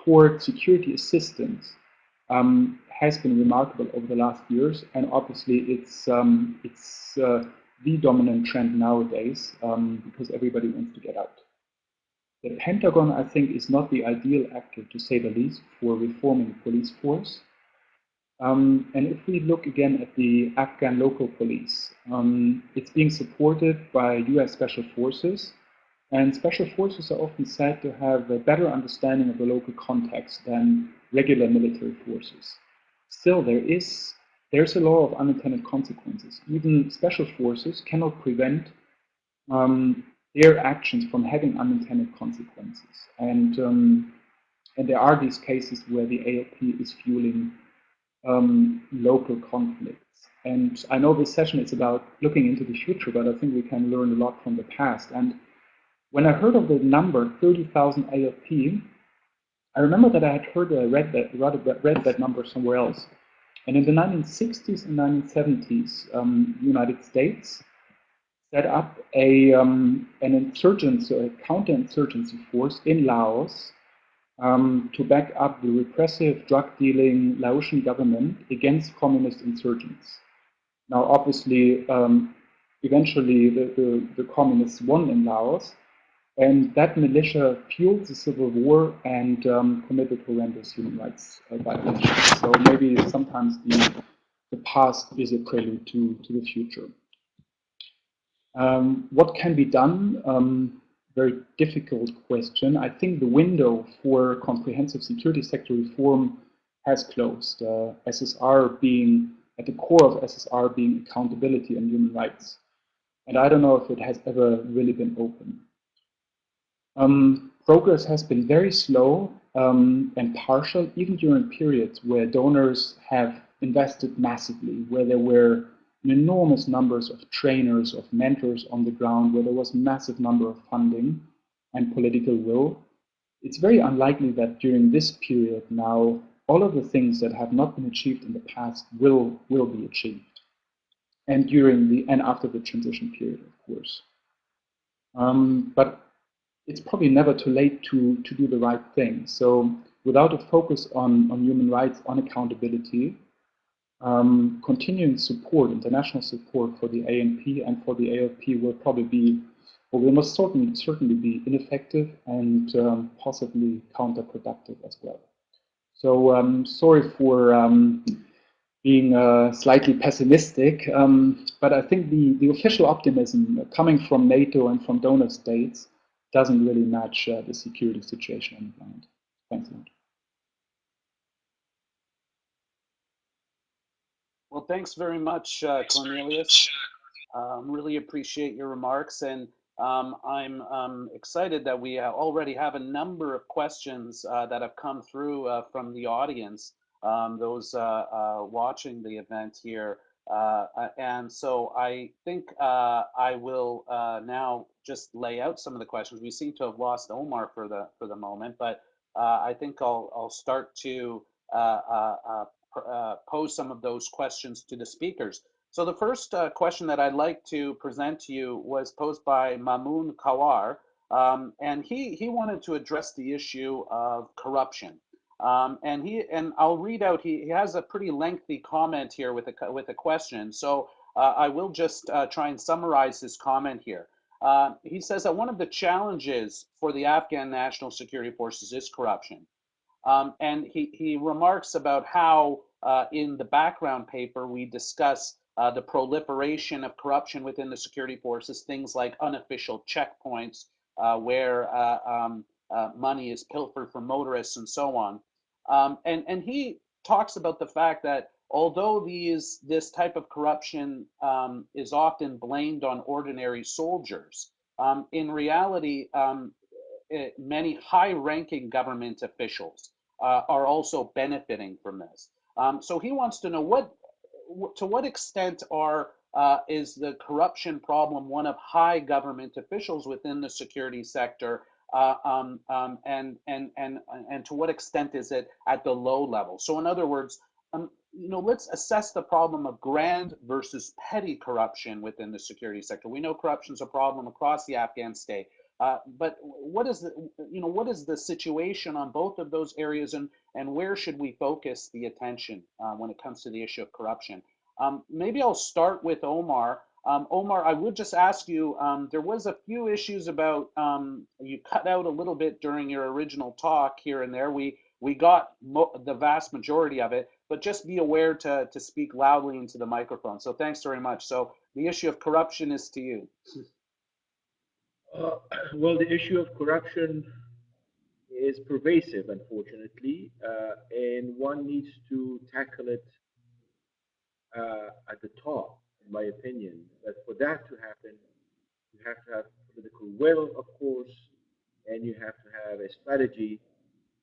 toward security assistance has been remarkable over the last years, and obviously it's the dominant trend nowadays because everybody wants to get out. The Pentagon, I think, is not the ideal actor, to say the least, for reforming the police force. And if we look again at the Afghan local police, it's being supported by US Special Forces, and Special Forces are often said to have a better understanding of the local context than regular military forces. Still, there's a law of unintended consequences. Even Special Forces cannot prevent their actions from having unintended consequences. And there are these cases where the ALP is fueling local conflicts. And I know this session is about looking into the future, but I think we can learn a lot from the past. And when I heard of the number 30,000 ALP, I remember that I had read that number somewhere else. And in the 1960s and 1970s, the United States set up an insurgency, a counterinsurgency force in Laos to back up the repressive drug-dealing Laotian government against communist insurgents. Now, obviously, eventually the communists won in Laos, and that militia fueled the civil war and committed horrendous human rights violations. So maybe sometimes the past is a prelude to the future. What can be done? Very difficult question. I think the window for comprehensive security sector reform has closed. SSR being, at the core of SSR being accountability and human rights. And I don't know if it has ever really been open. Progress has been very slow and partial, even during periods where donors have invested massively, where there were enormous numbers of trainers, of mentors on the ground, where there was a massive number of funding and political will. It's very unlikely that during this period now, all of the things that have not been achieved in the past will be achieved. And during the and after the transition period, of course. But it's probably never too late to do the right thing. So without a focus on human rights, on accountability, continuing support, international support for the ANP and for the AFP will probably be, or will most certainly be ineffective and possibly counterproductive as well. So sorry for being slightly pessimistic, but I think the official optimism coming from NATO and from donor states doesn't really match the security situation on the ground. Thanks a lot. Well, thanks very much, Cornelius. Really appreciate your remarks, and I'm excited that we already have a number of questions that have come through from the audience, those watching the event here. And so I think I will now just lay out some of the questions. We seem to have lost Omar for the moment, but I think I'll start to pose some of those questions to the speakers. So the first question that I'd like to present to you was posed by Mamoun Kawar, and he wanted to address the issue of corruption. And I'll read out, he has a pretty lengthy comment here with a question. So I will just try and summarize his comment here. He says that one of the challenges for the Afghan National Security Forces is corruption. And he remarks about how in the background paper we discuss the proliferation of corruption within the security forces, things like unofficial checkpoints where money is pilfered from motorists and so on. And he talks about the fact that although this type of corruption is often blamed on ordinary soldiers, in reality, many high-ranking government officials are also benefiting from this. So he wants to know to what extent is the corruption problem one of high government officials within the security sector, and to what extent is it at the low level? So in other words, let's assess the problem of grand versus petty corruption within the security sector. We know corruption is a problem across the Afghan state. But what is the situation on both of those areas, and where should we focus the attention when it comes to the issue of corruption? Maybe I'll start with Omar. Omar, I would just ask you, there was a few issues about, you cut out a little bit during your original talk here and there. We got the vast majority of it, but just be aware to speak loudly into the microphone. So thanks very much. So the issue of corruption is to you. Well, the issue of corruption is pervasive, unfortunately, and one needs to tackle it at the top, in my opinion. But for that to happen, you have to have political will, of course, and you have to have a strategy,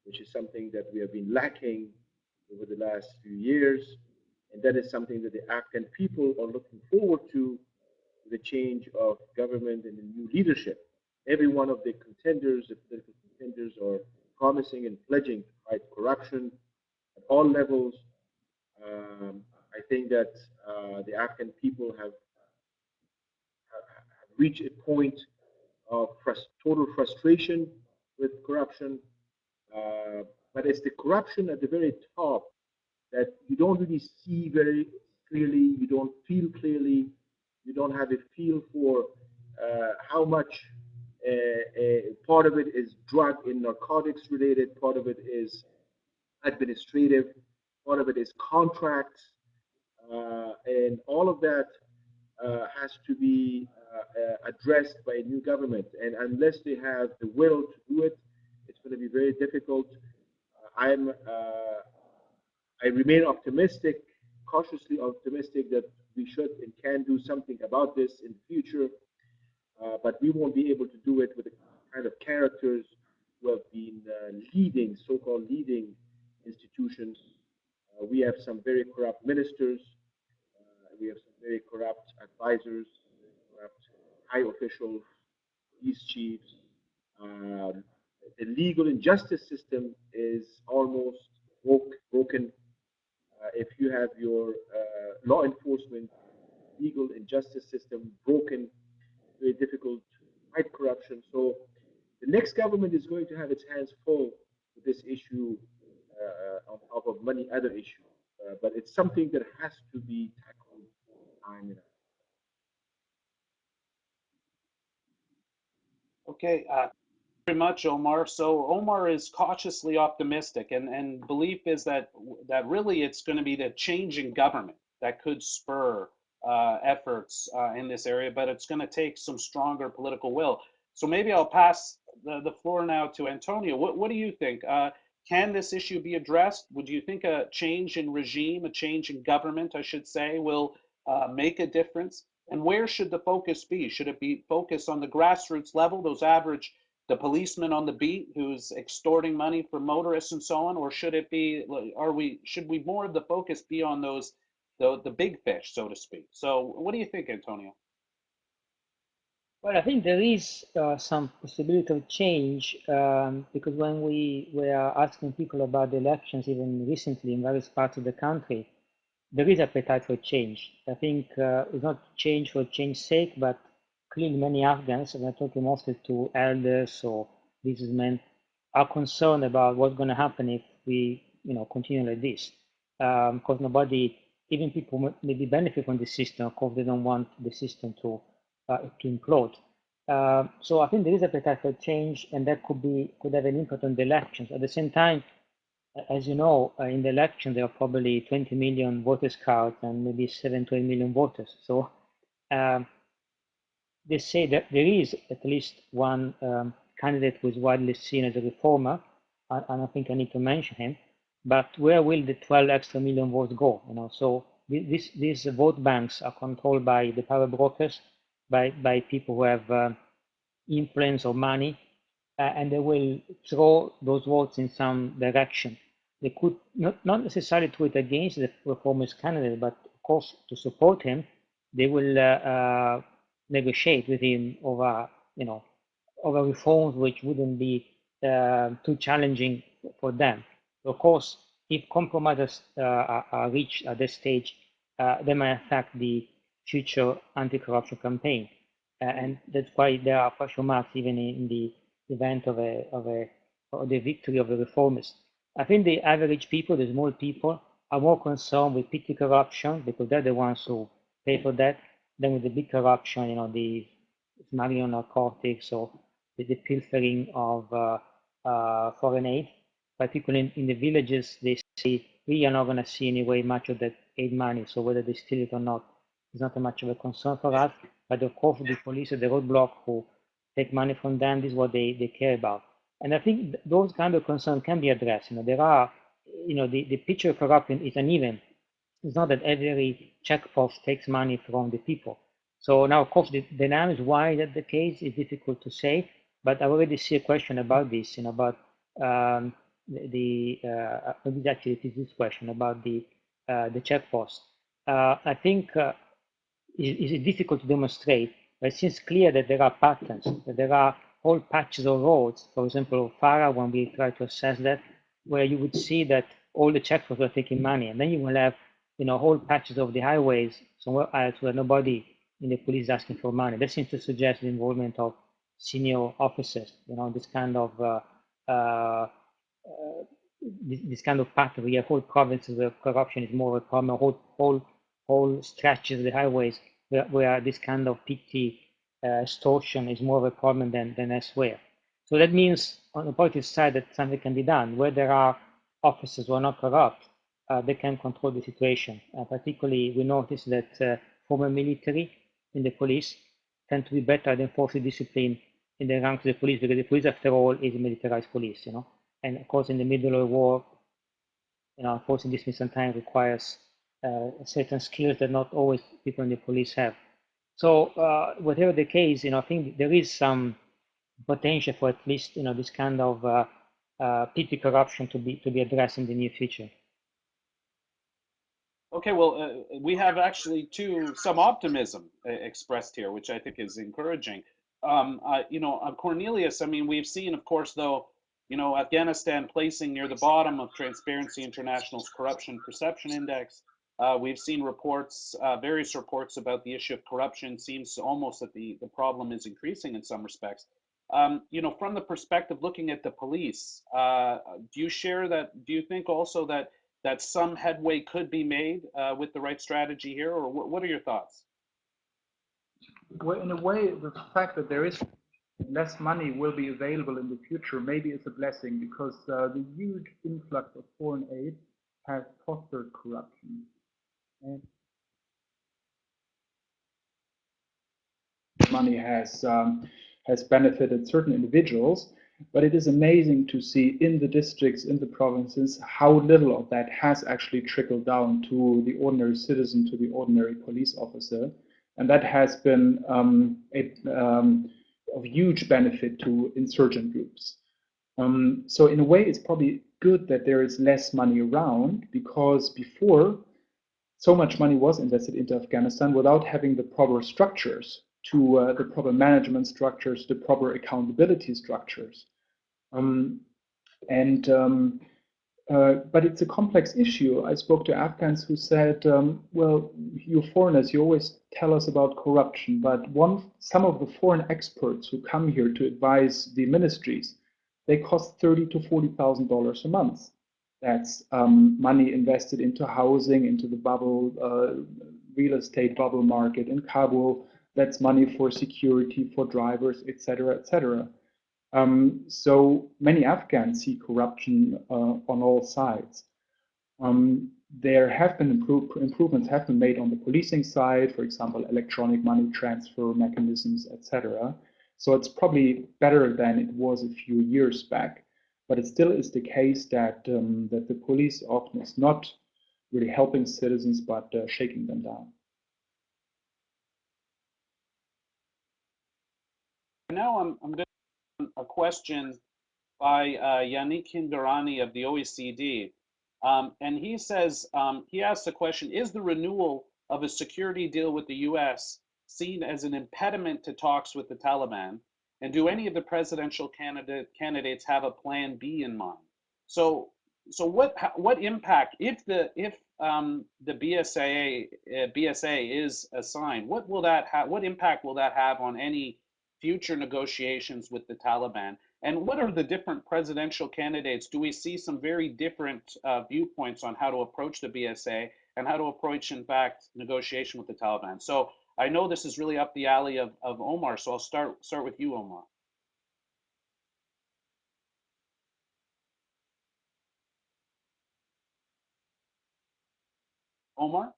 which is something that we have been lacking over the last few years. And that is something that the Afghan people are looking forward to, the change of government and the new leadership. Every one of the contenders, the political contenders, are promising and pledging to fight corruption at all levels. I think that the Afghan people have reach a point of total frustration with corruption. But it's the corruption at the very top that you don't really see very clearly, you don't feel clearly, you don't have a feel for how much part of it is drug and narcotics related, part of it is administrative, part of it is contracts, and all of that has to be addressed by a new government. And unless they have the will to do it, it's going to be very difficult. I remain optimistic, cautiously optimistic that we should and can do something about this in the future, but we won't be able to do it with the kind of characters who have been leading, so-called leading institutions. We have some very corrupt ministers. We have some very corrupt advisors, very corrupt high officials, police chiefs. The legal and justice system is almost broken. If you have your law enforcement, legal and justice system broken, very difficult to fight corruption. So the next government is going to have its hands full with this issue on top of many other issues. But it's something that has to be tackled time and Okay, very much, Omar. So Omar is cautiously optimistic, and belief is that really it's going to be the change in government that could spur efforts in this area, but it's going to take some stronger political will. So maybe I'll pass the floor now to Antonio. What do you think? Can this issue be addressed? Would you think a change in regime, a change in government, I should say, will make a difference? And where should the focus be? Should it be focused on the grassroots level, those average, the policeman on the beat who's extorting money from motorists and so on, or should it be, should we more of the focus be on those, the big fish, so to speak? So what do you think, Antonio? Well, I think there is some possibility of change because when we were asking people about the elections, even recently in various parts of the country, there is appetite for change. I think it's not change for change's sake, but clearly many Afghans, and I'm talking mostly to elders or businessmen, are concerned about what's going to happen if we, continue like this. Because nobody, even people maybe benefit from the system. Of course, they don't want the system to implode. So I think there is appetite for change, and that could have an impact on the elections. At the same time, as you know, in the election, there are probably 20 million voters cards and maybe 7 to 8 million voters. So they say that there is at least one candidate who is widely seen as a reformer, and I think I need to mention him. But where will the 12 extra million votes go? So these vote banks are controlled by the power brokers, by people who have influence or money, and they will throw those votes in some direction. They could not necessarily do it against the reformist candidate, but of course to support him, they will negotiate with him over, over reforms which wouldn't be too challenging for them. Of course, if compromises are reached at this stage, they may affect the future anti-corruption campaign, and that's why there are question marks even in the event of the victory of the reformists. I think the average people, the small people, are more concerned with petty corruption because they're the ones who pay for that than with the big corruption, the smuggling of narcotics or the pilfering of foreign aid. Particularly in the villages, they say we are not going to see anyway much of that aid money. So whether they steal it or not is not much of a concern for us. But of course, the police at the roadblock who take money from them, this is what they care about. And I think those kind of concerns can be addressed. There are, the picture of corruption is uneven. It's not that every checkpost takes money from the people. So now, of course, the dynamics why that the case is difficult to say. But I already see a question about this, about actually it is this question about the checkpost. I think it's difficult to demonstrate, but it seems clear that there are patterns, that there are whole patches of roads, for example, Farah, when we try to assess that, where you would see that all the checkposts are taking money, and then you will have, whole patches of the highways somewhere else where nobody in the police asking for money. That seems to suggest the involvement of senior officers. You know, this kind of this kind of pattern. We have whole provinces where corruption is more of a problem. Whole stretches of the highways where this kind of petty extortion is more of a problem than elsewhere. So that means on the positive side that something can be done. Where there are officers who are not corrupt, they can control the situation. Particularly, we notice that former military in the police tend to be better at enforcing discipline in the ranks of the police, because the police, after all, is a militarized police, you know. And of course, in the middle of a war, you know, enforcing discipline sometimes requires certain skills that not always people in the police have. So whatever the case, you know, I think there is some potential for at least, you know, this kind of petty corruption to be addressed in the near future. Okay, well, we have actually some optimism expressed here, which I think is encouraging. You know, Cornelius, I mean, we've seen, of course, though, you know, Afghanistan placing near the bottom of Transparency International's Corruption Perception Index. We've seen reports, various reports about the issue of corruption. Seems almost that the problem is increasing in some respects. You know, from the perspective looking at the police, do you share that? Do you think also that some headway could be made with the right strategy here, or what are your thoughts? Well, in a way, the fact that there is less money will be available in the future maybe is a blessing, because the huge influx of foreign aid has fostered corruption. And money has benefited certain individuals, but it is amazing to see in the districts, in the provinces, how little of that has actually trickled down to the ordinary citizen, to the ordinary police officer. And that has been of huge benefit to insurgent groups. So in a way, it's probably good that there is less money around, because before, so much money was invested into Afghanistan without having the proper structures, the proper management structures, the proper accountability structures. But it's a complex issue. I spoke to Afghans who said, well, you foreigners, you always tell us about corruption, but some of the foreign experts who come here to advise the ministries, they cost $30,000 to $40,000 a month. That's money invested into housing, into the bubble, real estate bubble market in Kabul. That's money for security, for drivers, etc., etc. So many Afghans see corruption on all sides. There have been improvements have been made on the policing side, for example, electronic money transfer mechanisms, etc. So it's probably better than it was a few years back, but it still is the case that that the police often is not really helping citizens, but shaking them down. Now I'm going to a question by Yannick Hindarani of the OECD. And he says, he asks the question, is the renewal of a security deal with the US seen as an impediment to talks with the Taliban? And do any of the presidential candidates have a plan B in mind? So what impact, if the BSA is assigned, what impact will that have on any future negotiations with the Taliban? And what are the different presidential candidates? Do we see some very different viewpoints on how to approach the BSA and how to approach, in fact, negotiation with the Taliban? So I know this is really up the alley of Omar, so I'll start with you, Omar. Omar?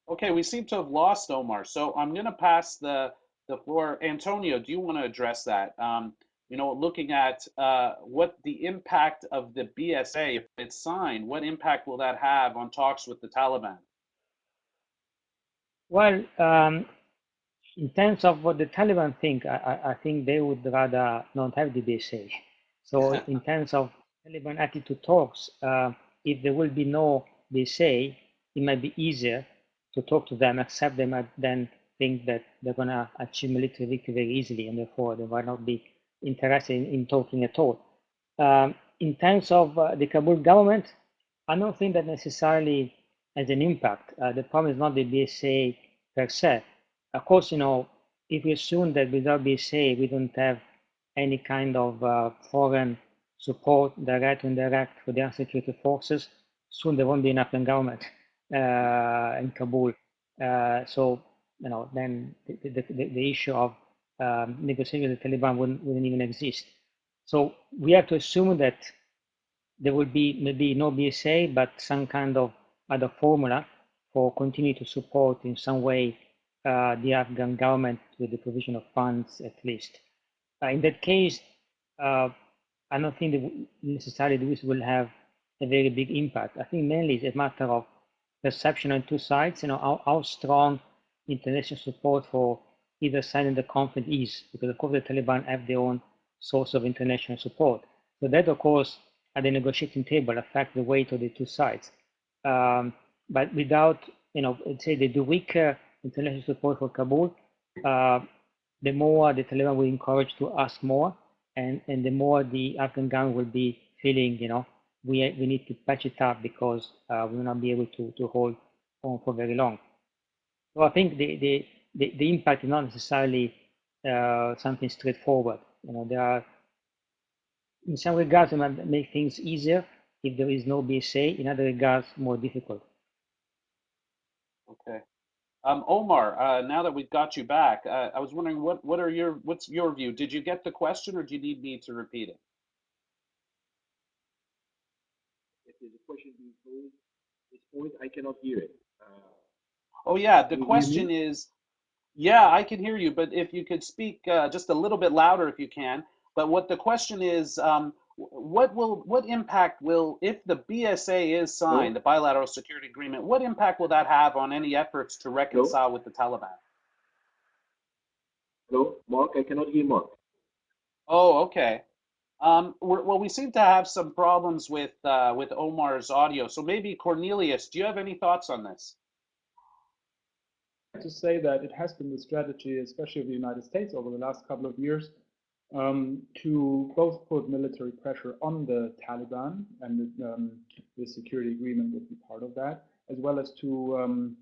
Okay, we seem to have lost Omar, so I'm going to pass the floor. Antonio, do you want to address that? You know, looking at what the impact of the BSA, if it's signed, what impact will that have on talks with the Taliban? Well, in terms of what the Taliban think, I think they would rather not have the BSA. So in terms of Taliban attitude talks, if there will be no BSA, it might be easier to talk to them, except they might then think that they're going to achieve military victory very easily, and therefore they might not be interested in talking at all. In terms of the Kabul government, I don't think that necessarily has an impact. The problem is not the BSA per se. Of course, if we assume that without BSA we don't have any kind of foreign support, direct or indirect, for the security forces, soon there won't be an Afghan government in Kabul. So, then the issue of negotiating with the Taliban wouldn't even exist. So we have to assume that there will be maybe no BSA, but some kind of other formula for continue to support in some way the Afghan government with the provision of funds at least. In that case, I don't think that necessarily this will have a very big impact. I think mainly it's a matter of perception on two sides, how strong international support for either side in the conflict is, because of course the Taliban have their own source of international support. So that, of course, at the negotiating table affect the weight of the two sides. But without, let's say the weaker international support for Kabul, the more the Taliban will encourage to ask more, and the more the Afghan government will be feeling, we need to patch it up because we will not be able to hold on for very long. So I think the impact is not necessarily something straightforward. There are, in some regards, it might make things easier if there is no BSA. In other regards, more difficult. Okay. Omar, now that we've got you back, I was wondering what's your view? Did you get the question, or do you need me to repeat it? If there's a question being posed at this point, I cannot hear it. Oh yeah, the Can you hear question me? is, yeah, I can hear you, but if you could speak just a little bit louder if you can. But what the question is, what impact will, if the BSA is signed, Hello? the bilateral security agreement, what impact will that have on any efforts to Hello? reconcile with the Taliban? Hello? Mark, I cannot hear Mark. Oh, okay. Well, we seem to have some problems with Omar's audio. So maybe Cornelius, do you have any thoughts on this? To say that it has been the strategy, especially of the United States over the last couple of years, to both put military pressure on the Taliban, and the security agreement would be part of that, as well as to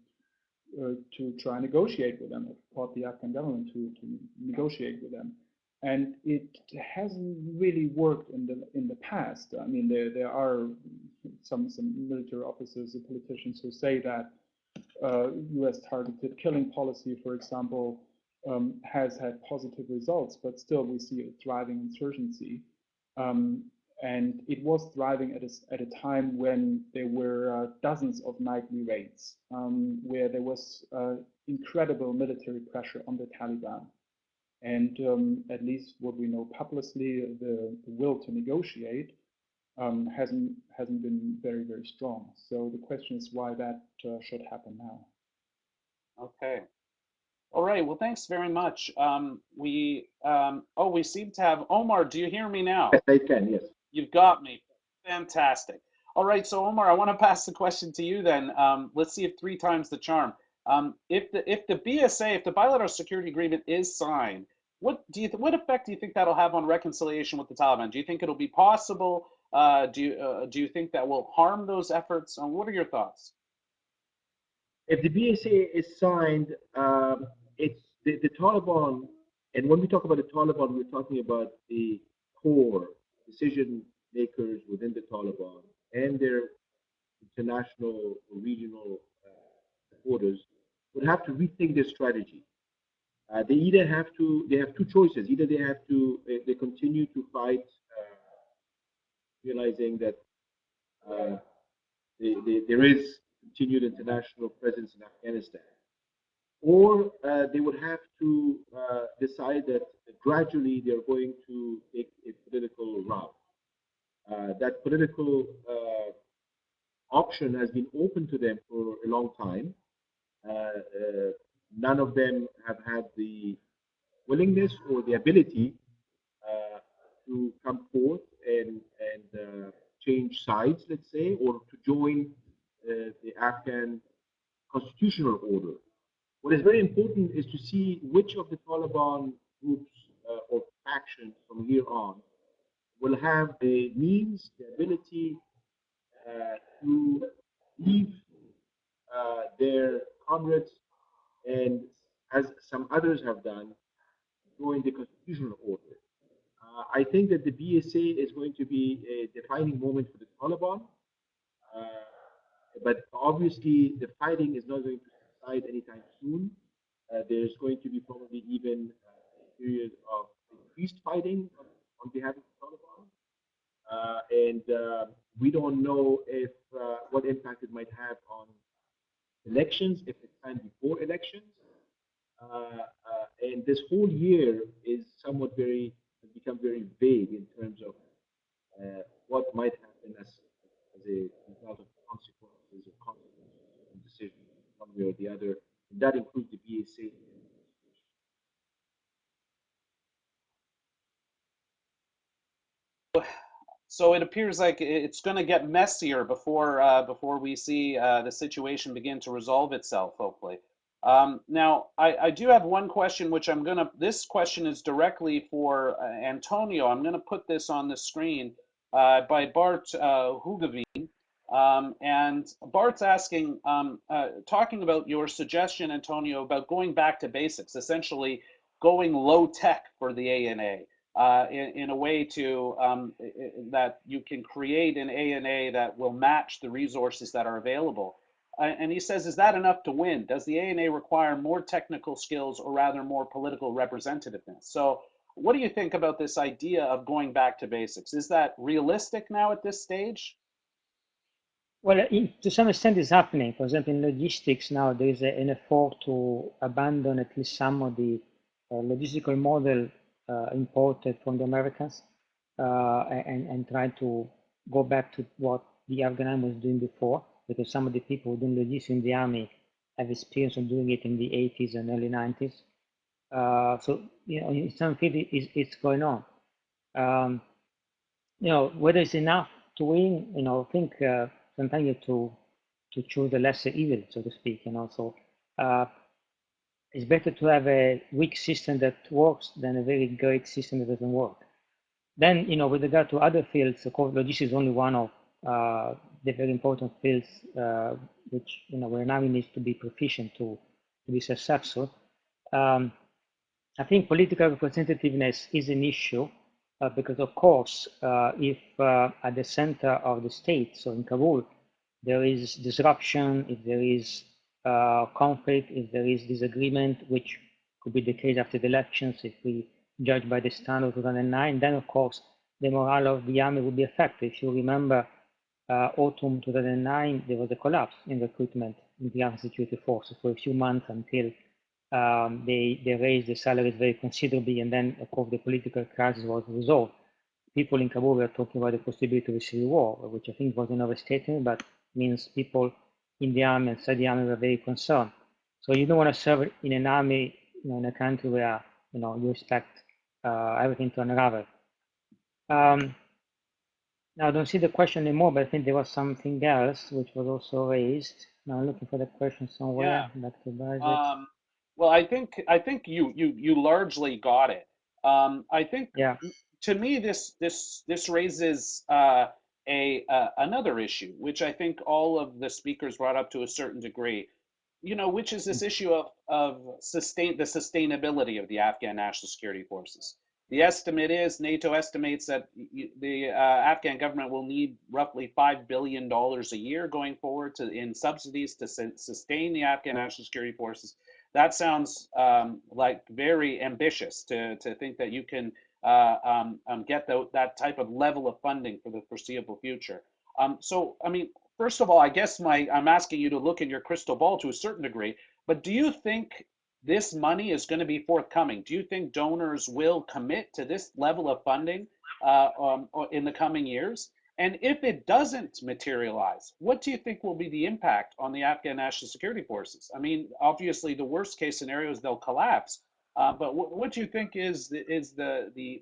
try and negotiate with them, support the Afghan government to negotiate with them. And it hasn't really worked in the past. I mean, there are some military officers and politicians who say that U.S. targeted killing policy, for example, has had positive results, but still we see a thriving insurgency. And it was thriving at a time when there were dozens of nightly raids, where there was incredible military pressure on the Taliban. And at least what we know publicly, the will to negotiate hasn't been very, very strong. So the question is why that should happen now. Okay. All right. Well, thanks very much. We seem to have Omar. Do you hear me now? Yes, I can, yes. You've got me. Fantastic. All right. So Omar, I want to pass the question to you then. Let's see if 3 times the charm. If the BSA, if the bilateral security agreement is signed, what effect do you think that'll have on reconciliation with the Taliban? Do you think it'll be possible? Do you think that will harm those efforts? What are your thoughts? If the BSA is signed, it's the Taliban, and when we talk about the Taliban, we're talking about the core decision makers within the Taliban and their international or regional supporters would have to rethink their strategy. They have 2 choices. Either they continue to fight, realizing that there is continued international presence in Afghanistan, or they would have to decide that gradually they're going to take a political route. That political option has been open to them for a long time. None of them have had the willingness or the ability to come forth and change sides, let's say, or to join the Afghan constitutional order. What is very important is to see which of the Taliban groups or factions from here on will have the means, the ability to leave their comrades and as some others have done, join the constitutional order. I think that the BSA is going to be a defining moment for the Taliban, but obviously the fighting is not going to subside anytime soon. There's going to be probably even a period of increased fighting on behalf of the Taliban. And we don't know if what impact it might have on elections, if it's time before elections. And this whole year is somewhat has become very vague in terms of what might happen as a result of consequences or decisions, one way or the other. And that includes the BSA. So it appears like it's going to get messier before we see the situation begin to resolve itself, hopefully. Now, I do have one question, which this question is directly for Antonio. I'm going to put this on the screen by Bart Hugaveen. And Bart's asking, talking about your suggestion, Antonio, about going back to basics, essentially going low tech for the ANA. In a way to that you can create an ANA that will match the resources that are available. And he says, is that enough to win? Does the ANA require more technical skills or rather more political representativeness? So what do you think about this idea of going back to basics? Is that realistic now at this stage? Well, to some extent it's happening. For example, in logistics now, there is an effort to abandon at least some of the logistical model imported from the Americans and try to go back to what the Afghan army was doing before, because some of the people who doing logistics in the army have experience of doing it in the 80s and early 90s. So, you know, in some field it's going on. You know, whether it's enough to win, you know, I think sometimes you have to choose the lesser evil, so to speak, you know. So it's better to have a weak system that works than a very great system that doesn't work. Then, you know, with regard to other fields, of course, logistics is only one of the very important fields which, you know, where an army needs to be proficient to be successful. I think political representativeness is an issue because, of course, if at the center of the state, so in Kabul, there is disruption, if there is conflict, if there is disagreement, which could be the case after the elections, if we judge by the standard of 2009, then of course the morale of the army would be affected. If you remember, autumn 2009, there was a collapse in recruitment in the armed security forces for a few months until they raised the salaries very considerably, and then of course the political crisis was resolved. People in Kabul were talking about the possibility of a civil war, which I think was an overstatement, but means people in the army and inside the army were very concerned. So you don't want to serve in an army, you know, in a country where, you know, you expect everything to unravel. Now I don't see the question anymore, but I think there was something else which was also raised. Now I'm looking for the question somewhere. Yeah. Back to budget. Well, I think you largely got it. I think Yeah. to me this raises another issue, which I think all of the speakers brought up to a certain degree. You know, which is this issue of the sustainability of the Afghan National Security Forces. The estimate is NATO estimates that the Afghan government will need roughly $5 billion a year going forward in subsidies to sustain the Afghan National Security Forces. That sounds like very ambitious to think that you can get that type of level of funding for the foreseeable future. So, I mean, first of all, I guess I'm asking you to look in your crystal ball to a certain degree, but do you think this money is going to be forthcoming? Do you think donors will commit to this level of funding in the coming years? And if it doesn't materialize, what do you think will be the impact on the Afghan National Security Forces? I mean, obviously, the worst case scenario is they'll collapse. But what do you think is the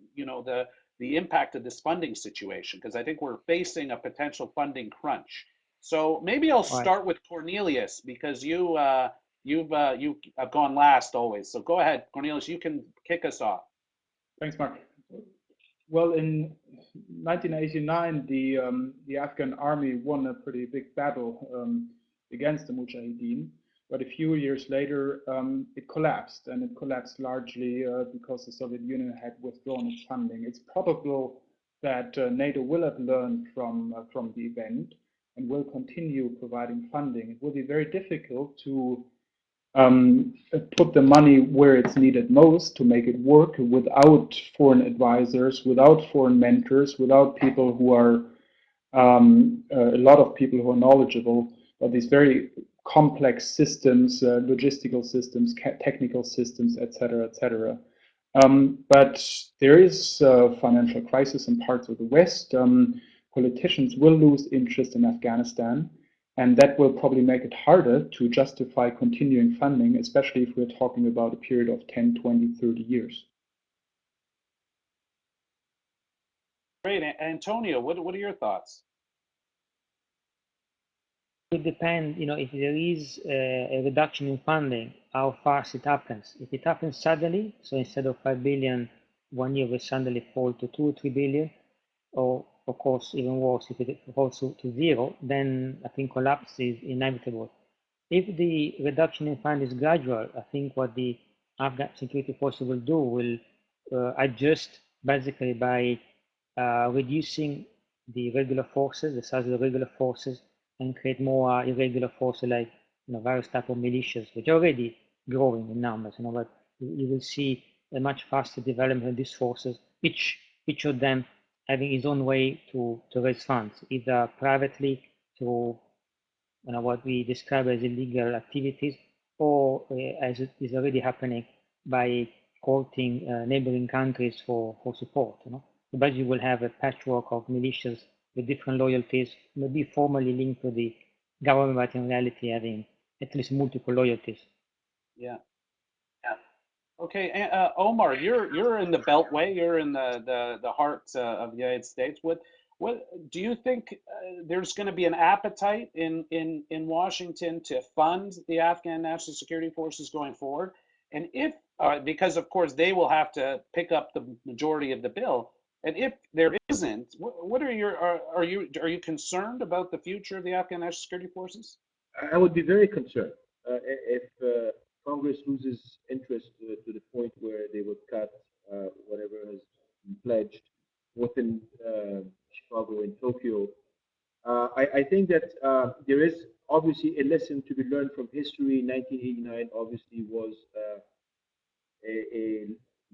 impact of this funding situation? Because I think we're facing a potential funding crunch. So maybe I'll start with Cornelius, because you've gone last always. So go ahead, Cornelius. You can kick us off. Thanks, Mark. Well, in 1989, the Afghan army won a pretty big battle against the Mujahideen, But a few years later, it collapsed, and it collapsed largely because the Soviet Union had withdrawn its funding. It's probable that NATO will have learned from the event and will continue providing funding. It will be very difficult to put the money where it's needed most to make it work without foreign advisors, without foreign mentors, without people who are a lot of people who are knowledgeable about these very complex systems, logistical systems, technical systems, et cetera, et cetera. But there is a financial crisis in parts of the West. Politicians will lose interest in Afghanistan, and that will probably make it harder to justify continuing funding, especially if we're talking about a period of 10, 20, 30 years. Great. Antonio, what are your thoughts? It depends, if there is a reduction in funding, how fast it happens. If it happens suddenly, so instead of 5 billion, 1 year will suddenly fall to 2 or 3 billion, or of course, even worse, if it falls to zero, then I think collapse is inevitable. If the reduction in fund is gradual, I think what the Afghan security forces will do will adjust basically by reducing the regular forces, the size of the regular forces, and create more irregular forces like various type of militias, which are already growing in numbers. But you will see a much faster development of these forces, each of them having his own way to raise funds, either privately through what we describe as illegal activities, or as it is already happening by courting neighboring countries for support. But you will have a patchwork of militias with different loyalties, maybe formally linked to the government, but in reality having at least multiple loyalties. Yeah. Okay, Omar, you're in the Beltway. You're in the heart of the United States. What do you think there's going to be an appetite in Washington to fund the Afghan National Security Forces going forward? And if because of course they will have to pick up the majority of the bill. And if there isn't, what are are you concerned about the future of the Afghan National Security Forces? I would be very concerned if Congress loses interest to the point where they would cut whatever has been pledged within Chicago and Tokyo. I think that there is obviously a lesson to be learned from history. 1989 obviously was a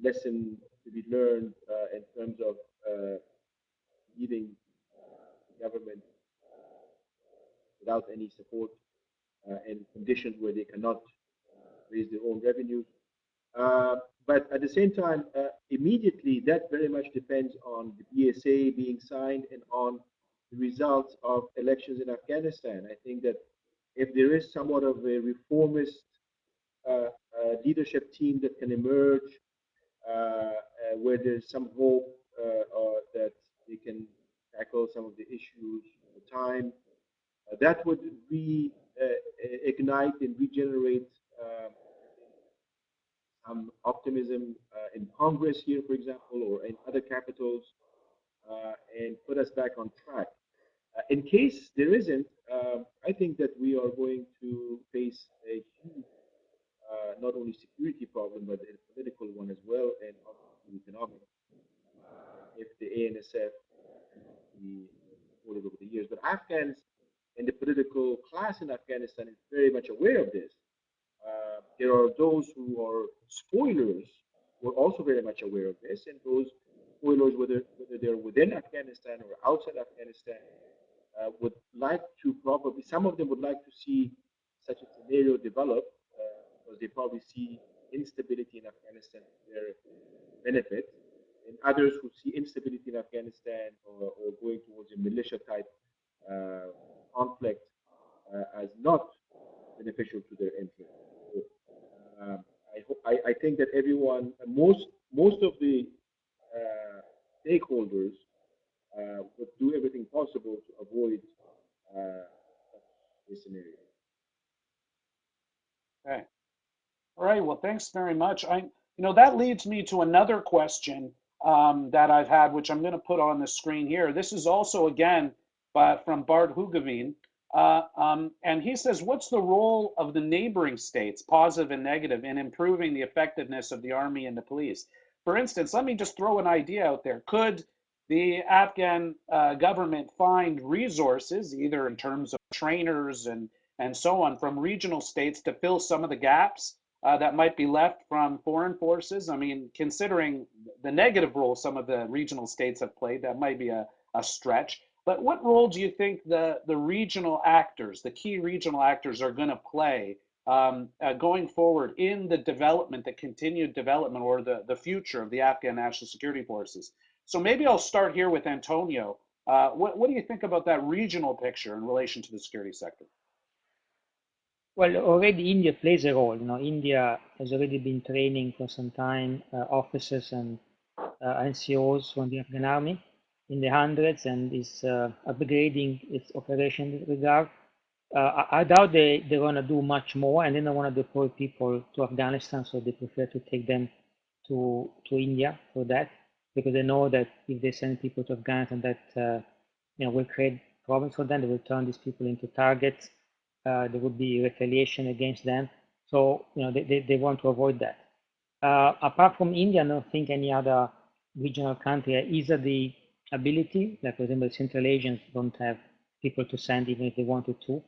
lesson to be learned in terms of leaving the government without any support in conditions where they cannot raise their own revenues. But at the same time, immediately that very much depends on the BSA being signed and on the results of elections in Afghanistan. I think that if there is somewhat of a reformist leadership team that can emerge, where there's some hope that they can tackle some of the issues at the time, that would reignite and regenerate some optimism in Congress here, for example, or in other capitals, and put us back on track. In case there isn't, I think that we are going to face a huge, not only security problem, but a political one as well, and obviously economic. If the ANSF be supported over the years, but Afghans and the political class in Afghanistan is very much aware of this. There are those who are spoilers who are also very much aware of this, and those spoilers, whether they're within Afghanistan or outside Afghanistan, would like to probably, some of them would like to see such a scenario develop because they probably see instability in Afghanistan to their benefit, and others who see instability in Afghanistan or going towards a militia type conflict as not beneficial to their interests. So, I think that everyone, most of the stakeholders would do everything possible to avoid this scenario. Okay. All right. Well, thanks very much. That leads me to another question that I've had, which I'm going to put on the screen here. This is also again from Bart Hugeveen. And he says, what's the role of the neighboring states, positive and negative, in improving the effectiveness of the army and the police? For instance, let me just throw an idea out there. Could the Afghan government find resources, either in terms of trainers and so on, from regional states to fill some of the gaps that might be left from foreign forces? I mean, considering the negative role some of the regional states have played, that might be a stretch. But what role do you think the regional actors, the key regional actors, are going to play going forward in the development, the continued development, or the future of the Afghan National Security Forces? So maybe I'll start here with Antonio. What do you think about that regional picture in relation to the security sector? Well, already India plays a role. You know, India has already been training for some time officers and NCOs from the Afghan army in the hundreds, and is upgrading its operation in that regard. I doubt they're going to do much more, and they don't want to deploy people to Afghanistan, so they prefer to take them to India for that, because they know that if they send people to Afghanistan, that will create problems for them. They will turn these people into targets. There would be retaliation against them. So they want to avoid that. Apart from India, I don't think any other regional country either the ability, like for example, the Central Asians don't have people to send even if they wanted to,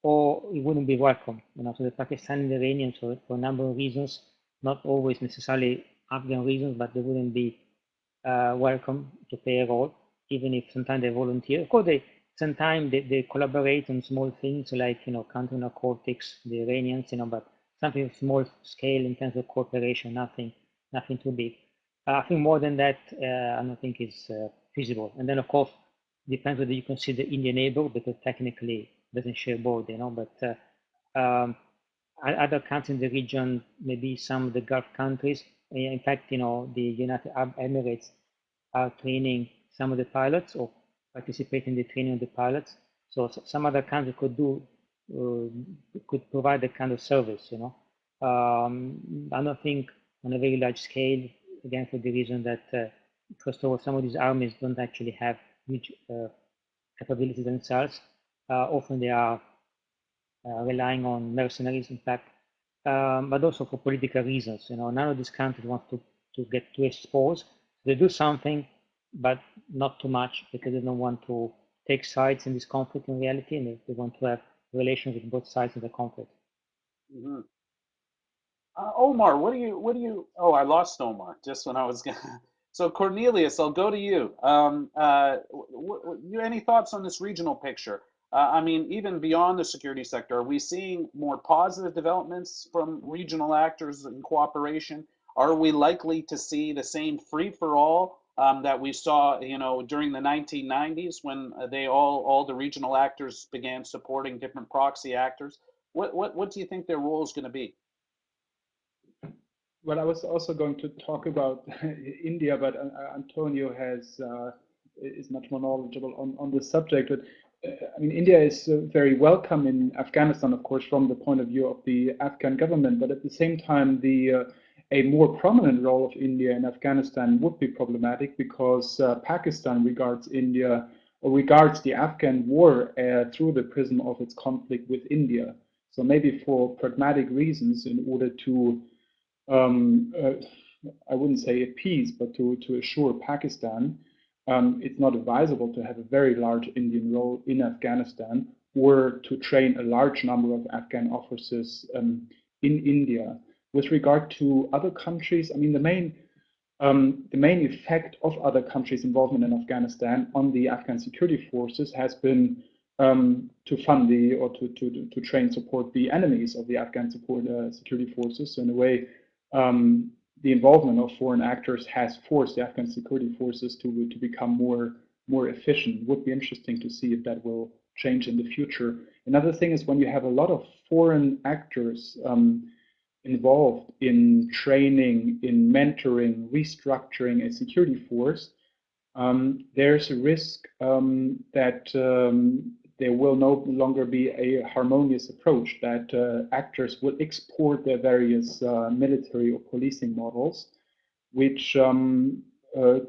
or it wouldn't be welcome. So the Pakistani and the Iranians, for a number of reasons, not always necessarily Afghan reasons, but they wouldn't be welcome to play a role, even if sometimes they volunteer. Of course, sometimes they collaborate on small things like counter narcotics, the Iranians, but something small scale in terms of cooperation, nothing too big. I think more than that, I don't think is feasible. And then of course, depends whether you consider India neighbor, because technically it doesn't share border, but other countries in the region, maybe some of the Gulf countries. In fact, the United Arab Emirates are training some of the pilots or participate in the training of the pilots. So some other countries could provide that kind of service. I don't think on a very large scale, again, for the reason that first of all, some of these armies don't actually have huge capabilities themselves. Often they are relying on mercenaries, in fact, but also for political reasons. None of these countries want to get too exposed. They do something, but not too much, because they don't want to take sides in this conflict in reality, and they want to have relations with both sides of the conflict. Mm-hmm. Omar, what do you? Oh, I lost Omar just when I was gonna. So Cornelius, I'll go to you. Any thoughts on this regional picture? I mean, even beyond the security sector, are we seeing more positive developments from regional actors in cooperation? Are we likely to see the same free-for-all that we saw, during the 1990s when all the regional actors began supporting different proxy actors? What do you think their role is going to be? Well, I was also going to talk about India, but Antonio is much more knowledgeable on this subject. But I mean, India is very welcome in Afghanistan, of course, from the point of view of the Afghan government. But at the same time, a more prominent role of India in Afghanistan would be problematic, because Pakistan regards India, or regards the Afghan war through the prism of its conflict with India. So maybe for pragmatic reasons, in order to I wouldn't say appease, but to assure Pakistan, it's not advisable to have a very large Indian role in Afghanistan, or to train a large number of Afghan officers in India. With regard to other countries, I mean, the main effect of other countries' involvement in Afghanistan on the Afghan security forces has been to fund or to train, support the enemies of the Afghan security forces. So in a way, the involvement of foreign actors has forced the Afghan security forces to become more efficient. It would be interesting to see if that will change in the future. Another thing is, when you have a lot of foreign actors involved in training, in mentoring, restructuring a security force, there's a risk that there will no longer be a harmonious approach, that actors will export their various military or policing models, which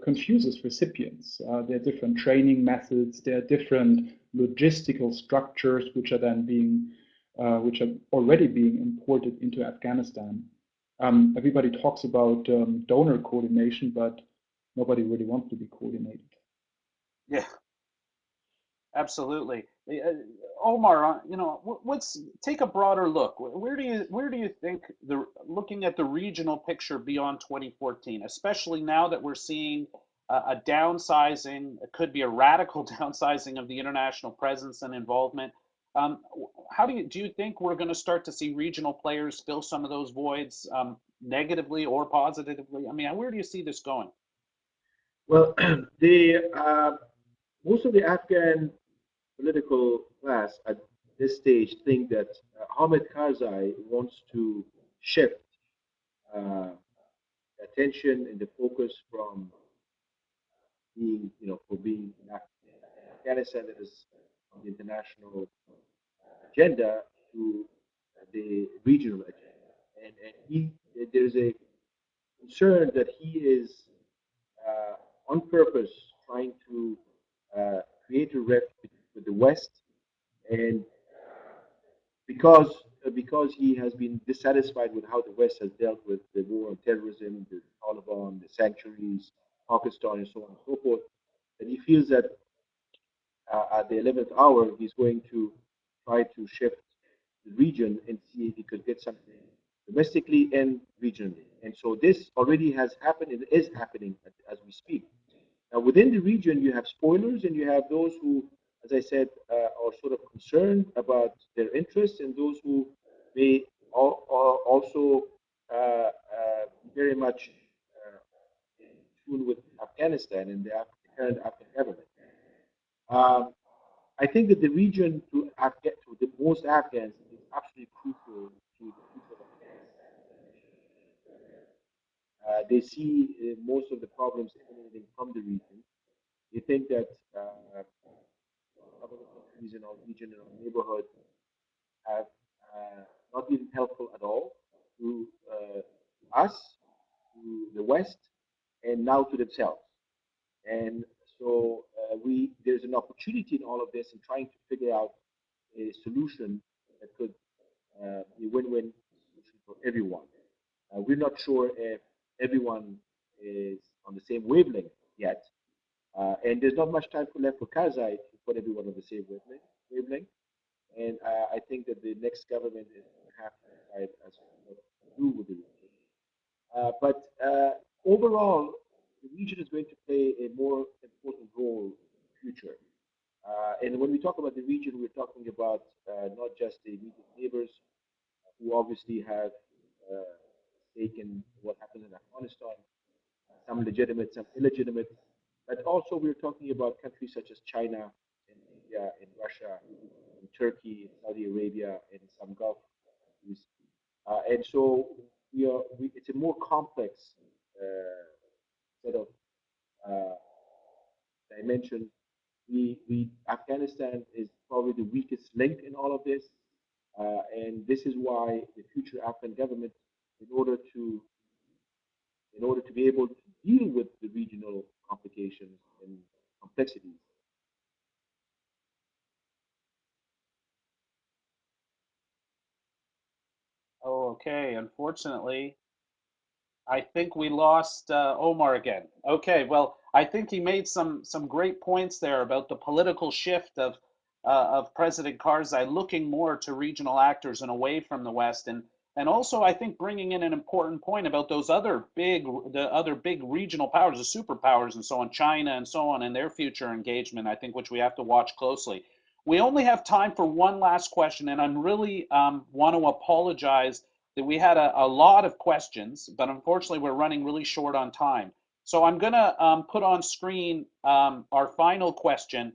confuses recipients. There are different training methods, there are different logistical structures which are then being, which are already being imported into Afghanistan. Everybody talks about donor coordination, but nobody really wants to be coordinated. Yeah, absolutely. Omar, what's take a broader look. Where do you think looking at the regional picture beyond 2014, especially now that we're seeing a downsizing, it could be a radical downsizing of the international presence and involvement. How do you think we're going to start to see regional players fill some of those voids, negatively or positively? I mean, where do you see this going? Well, most of the Afghan political class at this stage think that Hamid Karzai wants to shift uh, attention and the focus from being, for being in Afghanistan that is on the international agenda to the regional agenda. And there's a concern that he is on purpose trying to create a rift with the West, and because he has been dissatisfied with how the West has dealt with the war on terrorism, the Taliban, the sanctuaries, Pakistan, and so on and so forth, that he feels that at the 11th hour he's going to try to shift the region and see if he could get something domestically and regionally. And so this already has happened and is happening as we speak. Now, within the region, you have spoilers and you have those who, as I said, are sort of concerned about their interests, and those who may also very much in tune with Afghanistan and the current Afghan government. Um, I think that the region to the most Afghans is absolutely crucial to the future of Afghanistan. They see most of the problems emanating from the region. They think that some of the countries in our region, in our neighborhood, have not been helpful at all to us, to the West, and now to themselves. And so there's an opportunity in all of this in trying to figure out a solution that could be a win-win solution for everyone. We're not sure if everyone is on the same wavelength yet, and there's not much time left for Karzai to put everyone on the same wavelength. And I think that the next government is going to have to decide as to what to do with the region. But overall, the region is going to play a more important role in the future. And when we talk about the region, we're talking about not just the immediate neighbors, who obviously have stake in what happens in Afghanistan, some legitimate, some illegitimate, but also we're talking about countries such as China and India and Russia and Turkey and Saudi Arabia and some Gulf countries. And so it's a more complex set of uh, dimension. Afghanistan is probably the weakest link in all of this, and this is why the future Afghan government, in order to be able to deal with the regional complications and complexities. Oh, okay. Unfortunately, I think we lost Omar again. Okay, well, I think he made some great points there about the political shift of President Karzai looking more to regional actors and away from the West, and also I think bringing in an important point about the other big regional powers, the superpowers, and so on, China and so on, and their future engagement. I think which we have to watch closely. We only have time for one last question, and I'm really want to apologize that we had a lot of questions, but unfortunately we're running really short on time. So I'm going to put on screen our final question,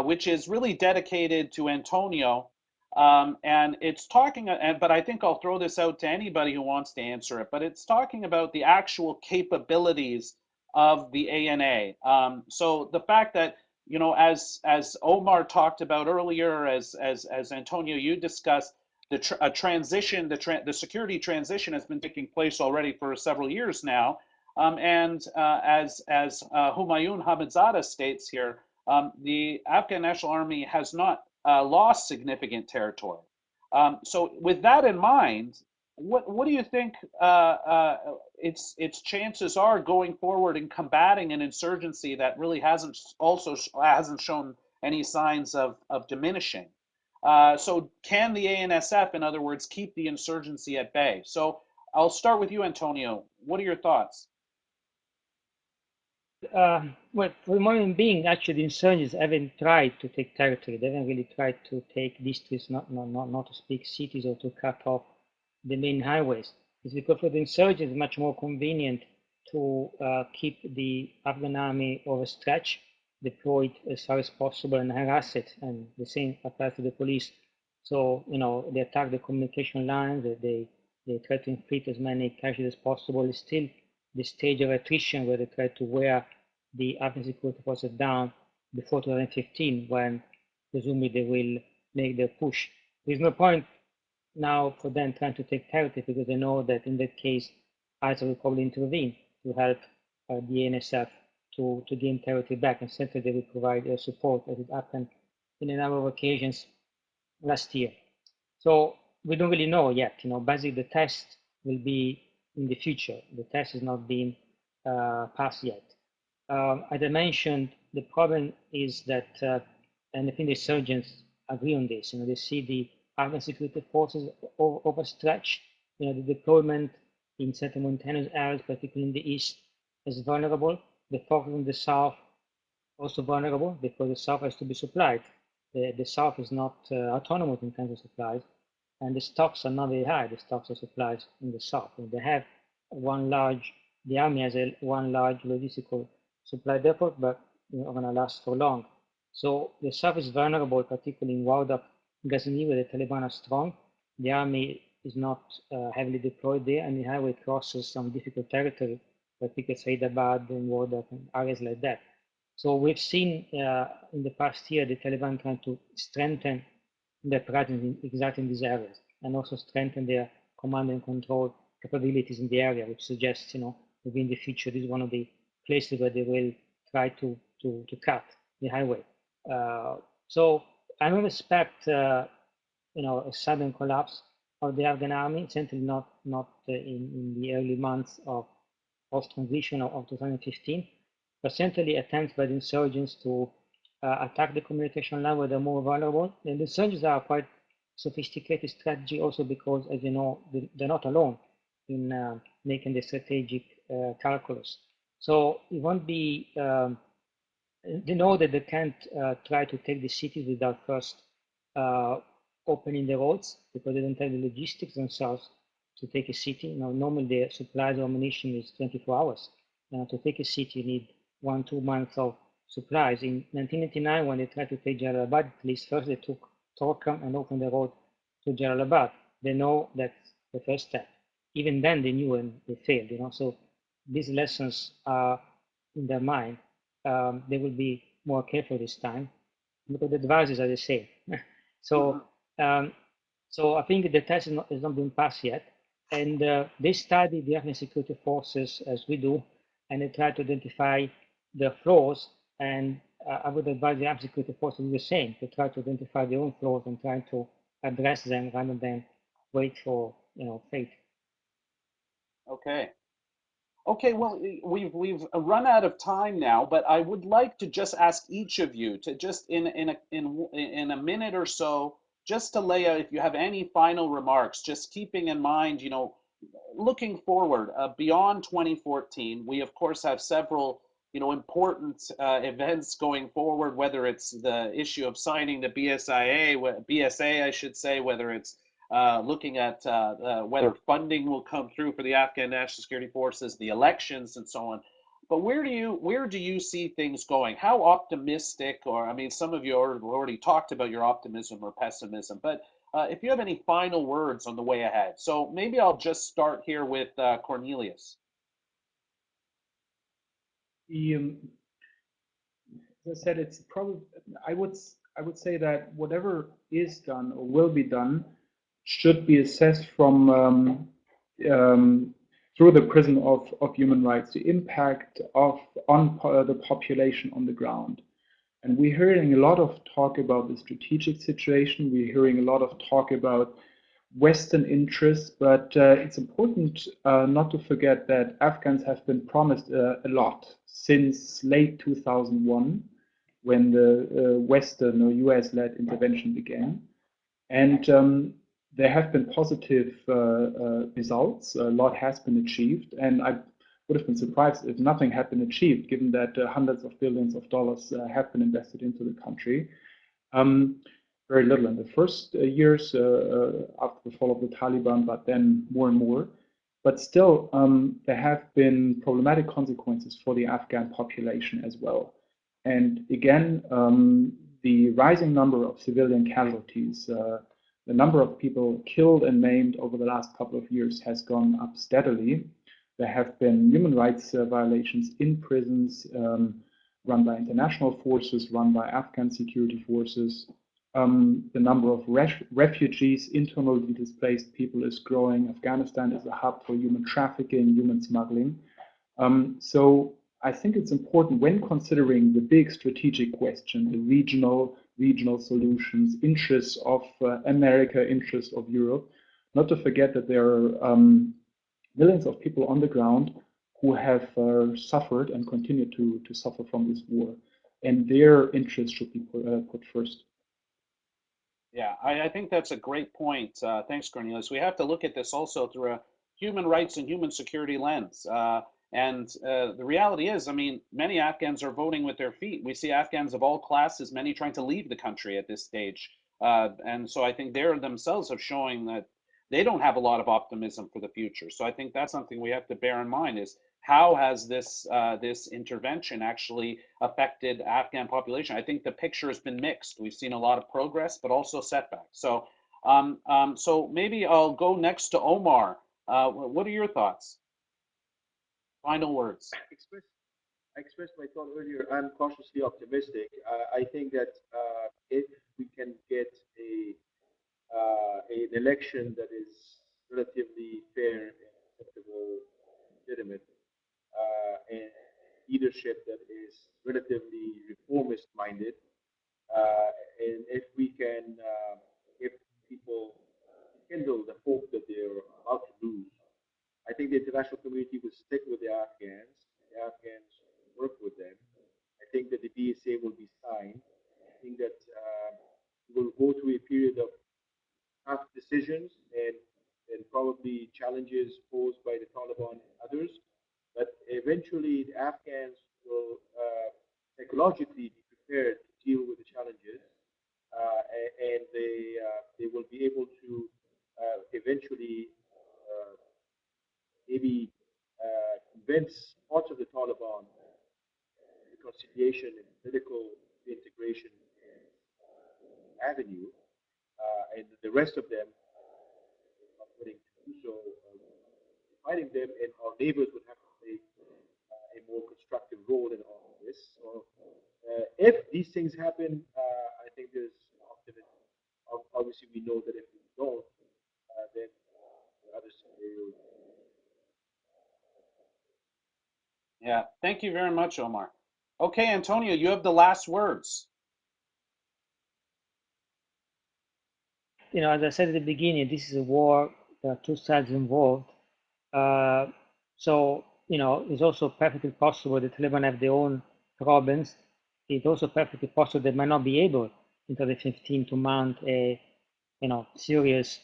which is really dedicated to Antonio. And it's talking, but I think I'll throw this out to anybody who wants to answer it, but it's talking about the actual capabilities of the ANA. So the fact that, as Omar talked about earlier, as Antonio, you discussed, the security transition has been taking place already for several years now. And as Humayun Hamedzadeh states here, the Afghan National Army has not lost significant territory. So with that in mind, what do you think its chances are going forward in combating an insurgency that really hasn't shown any signs of diminishing? So can the ANSF, in other words, keep the insurgency at bay? So I'll start with you, Antonio. What are your thoughts? Well, for the moment being, actually, the insurgents haven't tried to take territory. They haven't really tried to take districts, not to speak cities, or to cut off the main highways. It's because for the insurgents, it's much more convenient to keep the Afghan army overstretched, deployed as far as possible, and harass it. And the same applies to the police. So, they attack the communication lines, they try to inflict as many casualties as possible. It's still the stage of attrition where they try to wear the Afghan security forces down before 2015, when presumably they will make their push. There's no point now for them trying to take territory, because they know that in that case, ISIL will probably intervene to help the ANSF to gain territory back, and certainly they will provide support, as it happened in a number of occasions last year. So we don't really know yet. Basically the test will be in the future. The test has not been passed yet. As I mentioned, the problem is that, and I think the surgeons agree on this, they see the Afghan security forces overstretched, the deployment in certain mountainous areas, particularly in the east, is vulnerable. The focus on the south also vulnerable, because the south has to be supplied. The south is not autonomous in terms of supplies, and the stocks are not very high. The stocks of supplies in the south, and they have the army has one large logistical supply depot, but not going to last for long. So the south is vulnerable, particularly in Wardak, Ghazni, where the Taliban are strong. The army is not heavily deployed there, and the highway crosses some difficult territory, particularly Saidabad and Wardak and areas like that. So we've seen in the past year the Taliban trying to strengthen their presence exactly in these areas, and also strengthen their command and control capabilities in the area, which suggests, maybe in the future this is one of the places where they will try to cut the highway. So I don't expect a sudden collapse of the Afghan army, certainly not in the early months of post-transition of 2015, but certainly attempts by the insurgents to attack the communication line where they're more vulnerable. And the insurgents are quite sophisticated strategy also, because, as you know, they're not alone in making the strategic calculus. So it won't be, they know that they can't try to take the cities without first opening the roads, because they don't have the logistics themselves to take a city. Normally the supplies or ammunition is 24 hours. To take a city, you need 1-2 months of supplies. In 1999, when they tried to take Jalalabad, at least first they took Torkham and opened the road to Jalalabad. They know that's the first step. Even then they knew, and they failed, So these lessons are in their mind. They will be more careful this time, because the advices are the same. So I think the test has not been passed yet. And they study the Afghan security forces as we do, and they try to identify their flaws. And I would advise the Afghan security forces to do the same, to try to identify their own flaws and try to address them rather than wait for fate. Okay. Okay, well, we've run out of time now, but I would like to just ask each of you to just in a minute or so, just to lay out, if you have any final remarks, just keeping in mind, looking forward beyond 2014, we of course have several important events going forward, whether it's the issue of signing the BSA, I should say, whether it's looking at whether funding will come through for the Afghan National Security Forces, the elections, and so on. But where do you see things going? How optimistic, or I mean, some of you already talked about your optimism or pessimism, but if you have any final words on the way ahead. So maybe I'll just start here with Cornelius. As I said, it's probably, I would say that whatever is done or will be done should be assessed from through the prism of human rights, the impact on the population on the ground. And we're hearing a lot of talk about the strategic situation. We're hearing a lot of talk about Western interests, but it's important not to forget that Afghans have been promised a lot since late 2001, when the Western or US-led intervention began. And there have been positive results. A lot has been achieved, and I would have been surprised if nothing had been achieved, given that hundreds of billions of dollars have been invested into the country. Very little in the first years after the fall of the Taliban, but then more and more. But still, there have been problematic consequences for the Afghan population as well. And again, the rising number of civilian casualties, the number of people killed and maimed over the last couple of years has gone up steadily. There have been human rights violations in prisons run by international forces, run by Afghan security forces. The number of refugees, internally displaced people is growing. Afghanistan is a hub for human trafficking, human smuggling. So I think it's important when considering the big strategic question, the regional solutions, interests of America, interests of Europe, not to forget that there are millions of people on the ground who have suffered and continue to suffer from this war, and their interests should be put first. Yeah, I think that's a great point. Thanks, Cornelius. We have to look at this also through a human rights and human security lens. And the reality is, I mean, many Afghans are voting with their feet. We see Afghans of all classes, many trying to leave the country at this stage. And so I think they themselves are showing that they don't have a lot of optimism for the future. So I think that's something we have to bear in mind is how has this this intervention actually affected Afghan population? I think the picture has been mixed. We've seen a lot of progress, but also setbacks. So so maybe I'll go next to Omar. What are your thoughts? Final words. I expressed my thought earlier. I'm cautiously optimistic. I think that if we can get an election that is relatively fair and acceptable, legitimate, and leadership that is relatively reformist-minded, and if we can give people kindle the hope that they're about to lose, I think the international community will stick with the Afghans. The Afghans work with them. I think that the DSA will be signed. I think that we'll go through a period of tough decisions and probably challenges posed by the Taliban and others. But eventually, the Afghans will psychologically be prepared to deal with the challenges, and they will be able to eventually maybe convince parts of the Taliban reconciliation and political integration avenue, and the rest of them not willing to do so, fighting them, and our neighbors would have to play a more constructive role in all of this. So, if these things happen, I think there's optimism. Obviously, we know that if we don't, then the other scenarios. Yeah, thank you very much, Omar. Okay, Antonio, you have the last words. You know, as I said at the beginning, this is a war. There are two sides involved. So, you know, it's also perfectly possible the Taliban have their own problems. It's also perfectly possible they might not be able in 2015 to mount a, you know, serious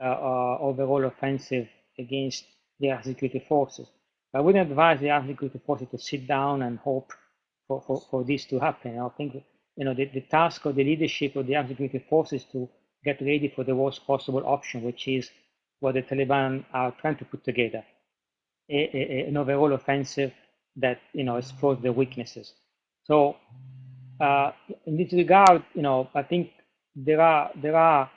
overall offensive against the Iraqi security forces. I wouldn't advise the Iraqi security forces to sit down and hope for this to happen. I think, you know, the task of the leadership of the Iraqi security forces to get ready for the worst possible option, which is what the Taliban are trying to put together, an overall offensive that, you know, exploits their weaknesses. So in this regard, you know, I think there are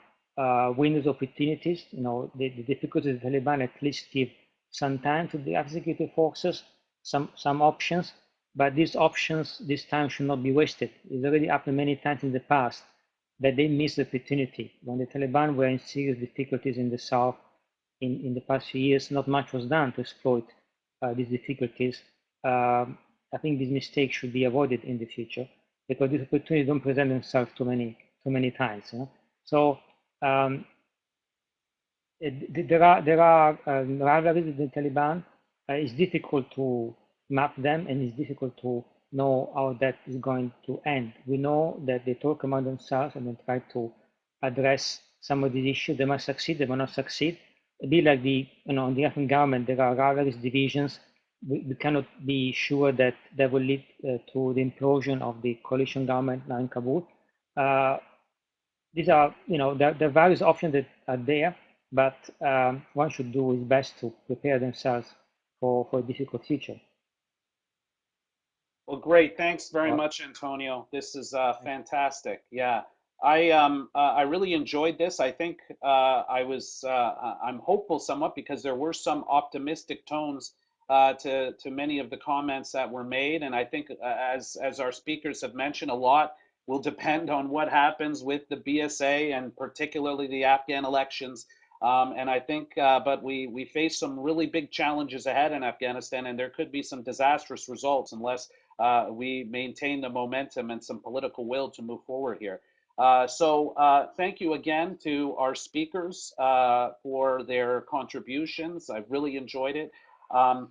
windows of opportunities. You know, the difficulties of the Taliban at least give some time to the Iraqi security forces, some options, but these options this time should not be wasted. It's already happened many times in the past that they missed the opportunity when the Taliban were in serious difficulties in the south. in the past few years, not much was done to exploit these difficulties. I think these mistakes should be avoided in the future because these opportunities don't present themselves too many times. You know? So there are rivalries with the Taliban. It's difficult to map them, and it's difficult to know how that is going to end. We know that they talk among themselves and they try to address some of these issues. They might succeed, they might not succeed. A bit like the the Afghan government, there are rivalries, divisions. We cannot be sure that that will lead to the implosion of the coalition government now in Kabul. These are, there are various options that are there, but one should do his best to prepare themselves for a difficult future. Well, great. Thanks very much, Antonio. This is fantastic. Yeah, I really enjoyed this. I think I'm hopeful somewhat because there were some optimistic tones to many of the comments that were made, and I think as our speakers have mentioned, a lot will depend on what happens with the BSA and particularly the Afghan elections. And I think, but we face some really big challenges ahead in Afghanistan, and there could be some disastrous results unless we maintain the momentum and some political will to move forward here. So thank you again to our speakers for their contributions. I've really enjoyed it.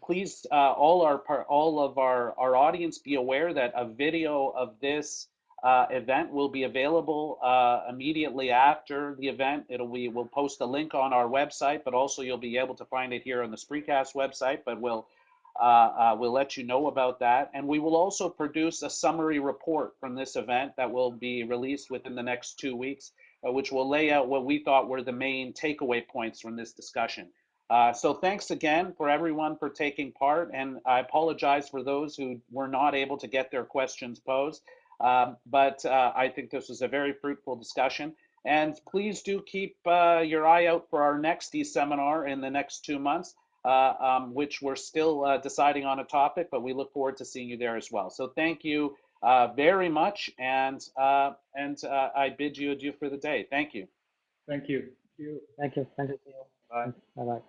Please, all of our audience, be aware that a video of this event will be available immediately after the event. We'll post a link on our website, but also you'll be able to find it here on the Spreecast website. But we'll let you know about that. And we will also produce a summary report from this event that will be released within the next 2 weeks, which will lay out what we thought were the main takeaway points from this discussion. So thanks again for everyone for taking part. And I apologize for those who were not able to get their questions posed. But I think this was a very fruitful discussion. And please do keep your eye out for our next eSeminar in the next 2 months. Which we're still deciding on a topic, but we look forward to seeing you there as well. So thank you very much, and I bid you adieu for the day. Thank you. Thank you. Thank you. Thank you. Bye. Bye. Bye.